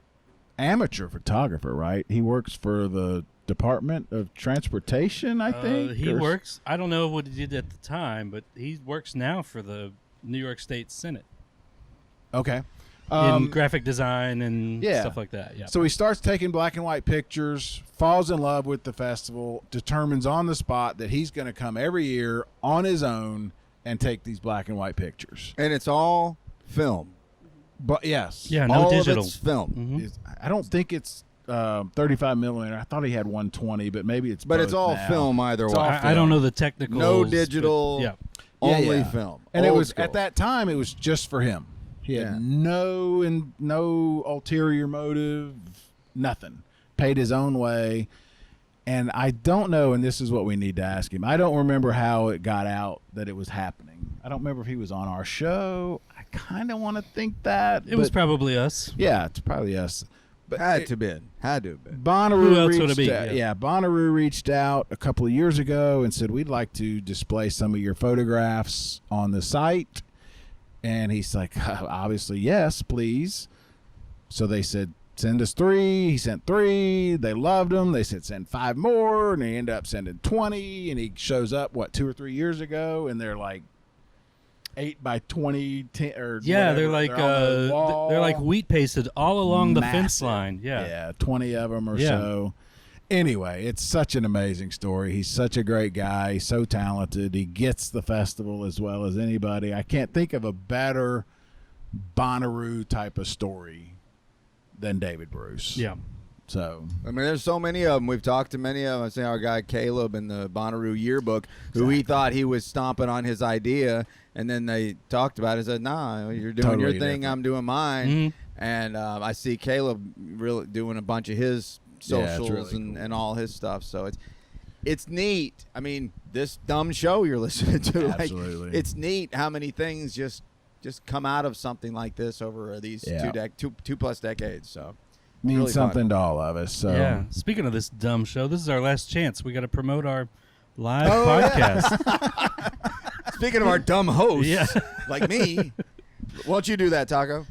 amateur photographer, right? He works for the Department of Transportation, I think. He works. I don't know what he did at the time, but he works now for the New York State Senate Okay. in graphic design and yeah. stuff like that. Yeah. So he starts taking black and white pictures, falls in love with the festival, determines on the spot that he's going to come every year on his own and take these black and white pictures. And it's all film. But yes. Yeah, no all digital. of it's film. Mhm. I don't think it's 35 millimeter. I thought he had 120, but maybe it's But both it's all now. film either It's way. all I don't know the technical. No digital. Yeah. Only Yeah. film. And it Old was school. at that time it was just for him. He Yeah. had no ulterior motive, nothing. Paid his own way. And I don't know, and this is what we need to ask him. I don't remember how it got out that it was happening. I don't remember if he was on our show. I kind of want to think that. It was but- probably us. yeah, it's probably us. But Had to have been. Bonnaroo Who else would it reached be? out, Yeah. Bonnaroo reached out a couple of years ago and said, we'd like to display some of your photographs on the site. And he's like, obviously, yes, please. So they said, send us 3. He sent 3. They loved him. They said, send 5 more. And he ended up sending 20. And he shows up, 2 or 3 years ago. And they're like 8 by 20, 10, or Yeah, whatever. they're like on the wall. they're like wheat pasted all along the fence Massive. line. Yeah. Yeah, 20 of them or Yeah. so. Anyway, it's such an amazing story. He's such a great guy. He's so talented. He gets the festival as well as anybody. I can't think of a better Bonnaroo type of story than David Bruce. Yeah. So, I mean, there's so many of them. We've talked to many of them. I see our guy Caleb in the Bonnaroo yearbook, who he thought he was stomping on his idea, and then they talked about it and said, nah, you're doing Totally your thing, different. I'm doing mine. Mhm. And I see Caleb really doing a bunch of his Yeah, it's socials really and, cool. and all his stuff. So it's neat. I mean, this dumb show you're listening to, Absolutely. like, it's neat how many things just come out of something like this over these Yeah. two plus decades. So means really something fun. to all of us. So, Yeah. Speaking of this dumb show, this is our last chance. We got to promote our live Oh, podcast. Speaking of our dumb hosts, Yeah. like me, why don't you do that, Taco?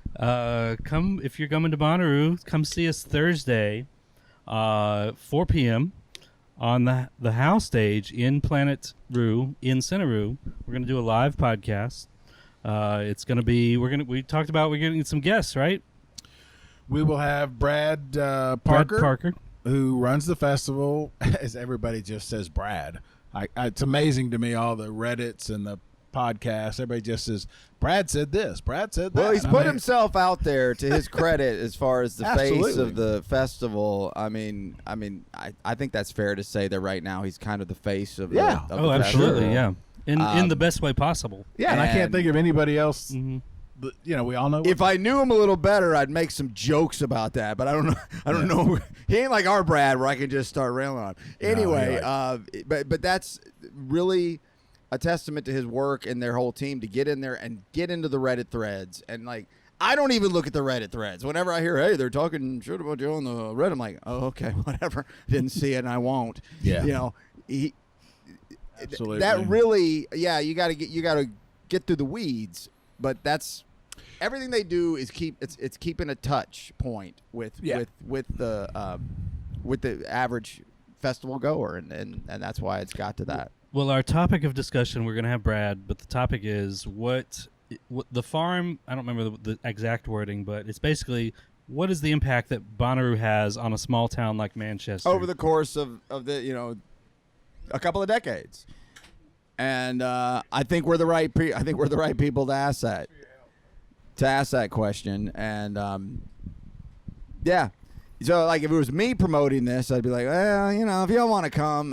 Come if you're coming to Bonnaroo, come see us Thursday, 4 p.m. on the house stage in Planet Roo in Centeroo. We're gonna do a live podcast. It's gonna be we talked about we're getting some guests, right? we will have Brad Parker. Brad Parker. Who runs the festival, as everybody just says Brad. It's amazing to me, all the Reddits and the podcasts. Everybody just says, Brad said this, Brad said that. Well, he's I put mean, himself out there to his credit as far as the face Absolutely. of the festival. I think that's fair to say that right now he's kind of the face of Yeah. the, of Oh, the absolutely, festival. yeah. In the best way possible. Yeah, and I can't And- think of anybody else. Mm-hmm. But, we all know. If I knew him a little better, I'd make some jokes about that. But I don't know. I don't know. He ain't like our Brad, where I can just start railing on him. Anyway, but that's really a testament to his work and their whole team to get in there and get into the Reddit threads. And like, I don't even look at the Reddit threads. Whenever I hear, hey, they're talking shit about you on the Reddit, I'm like, oh, okay, whatever. Didn't see it, and I won't. Yeah. Absolutely. That really, you got to get through the weeds. But that's. Everything they do is it's keeping a touch point with the average festival goer, and that's why it's got to that. Well, our topic of discussion, we're going to have Brad, but the topic is what the farm, I don't remember the exact wording, but it's basically what is the impact that Bonnaroo has on a small town like Manchester? Over the course of the a couple of decades. And I think we're the right people to ask that question. And yeah. So like if it was me promoting this, I'd be like, well, if y'all want to come,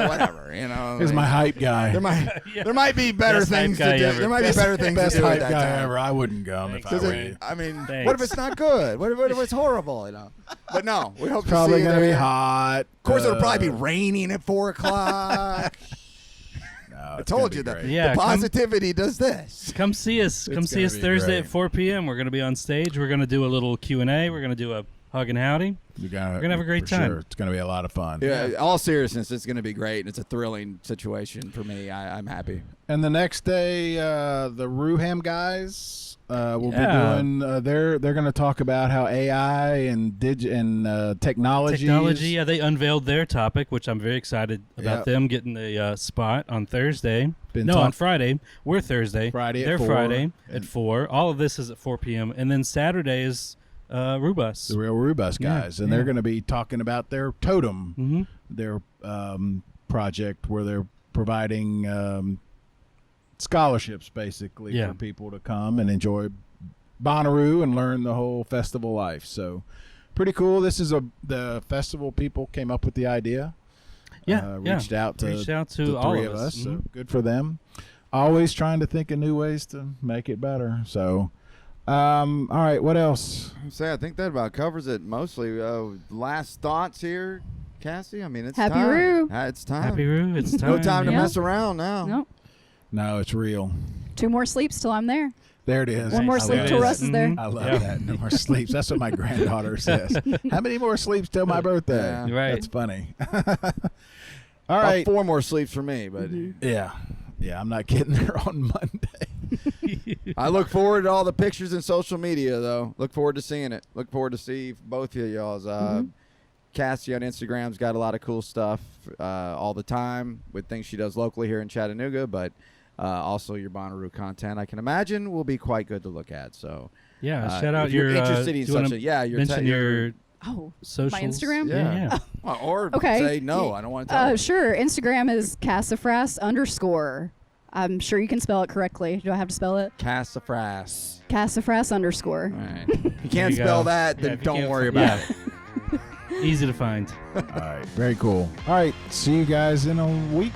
whatever, Here's my hype guy. There might be better Best hype things to guy do. ever. There might be better things to Best do hype at that guy time. ever. I wouldn't come if I Thanks. were Because you. I mean, Thanks. what if it's not good? What if it's horrible? But no, we hope It's probably to see you going to be there. hot. Of course, it'll probably be raining at 4:00. I told you that. Yeah, the positivity does this. Come see us. Come It's see gonna us be Thursday great. at 4 p.m. We're going to be on stage. We're going to do a little Q&A. We're going to do a hug and howdy. We're gonna have a great time. Sure. It's gonna be a lot of fun. Yeah, all seriousness, it's going to be great. It's a thrilling situation for me. I'm happy. And the next day, the Ruham guys will be Yeah. doing. They're going to talk about how AI and technology. Yeah, they unveiled their topic, which I'm very excited about Yep. them getting the spot on Thursday. Been No, talk- on Friday. We're Thursday. Friday at They're 4. Friday at And 4. All of this is at 4 p.m. And then Saturday is Rubus. the real Rubus Yeah, guys, and yeah. they're going to be talking about their totem, Mm-hmm. their project where they're providing scholarships basically Yeah. for people to come and enjoy Bonnaroo and learn the whole festival life. So pretty cool. This is the festival people came up with the idea. Yeah, Reached out to the all three of us. So Mhm. good for them. Always trying to think of new ways to make it better. So, all right, what else? I think that about covers it mostly. Last thoughts here, Cassie? I mean, it's Happy time. Roo. It's time. Happy Roo. It's time. No time to Yeah. mess around now. Nope. No, it's real. 2 more sleeps till I'm there. There it is. One more I sleep love till that. Russ is there. I love Yeah. that. No more sleeps. That's what my granddaughter says. How many more sleeps till my birthday? Yeah. Right. That's funny. All About right. 4 more sleeps for me, but Yeah. Yeah, I'm not getting there on Monday. I look forward to all the pictures and social media, though. Look forward to seeing it. Look forward to see both of y'all's. Cassie on Instagram's got a lot of cool stuff all the time with things she does locally here in Chattanooga, but also your Bonnaroo content, I can imagine, will be quite good to look at. So, Yeah, shout out if you're your. interested in do you wanna such a your mention your Oh, socials. my Instagram? Yeah. Well, or Okay. say no. I don't want to tell. you. Sure. Instagram is Cassafras_. I'm sure you can spell it correctly. Do I have to spell it? Cassafras. Cassafras_. All right. If you can't you spell go. that, Yeah, then if you don't can't- worry about yeah. it. Easy to find. All right. Very cool. All right. See you guys in a week.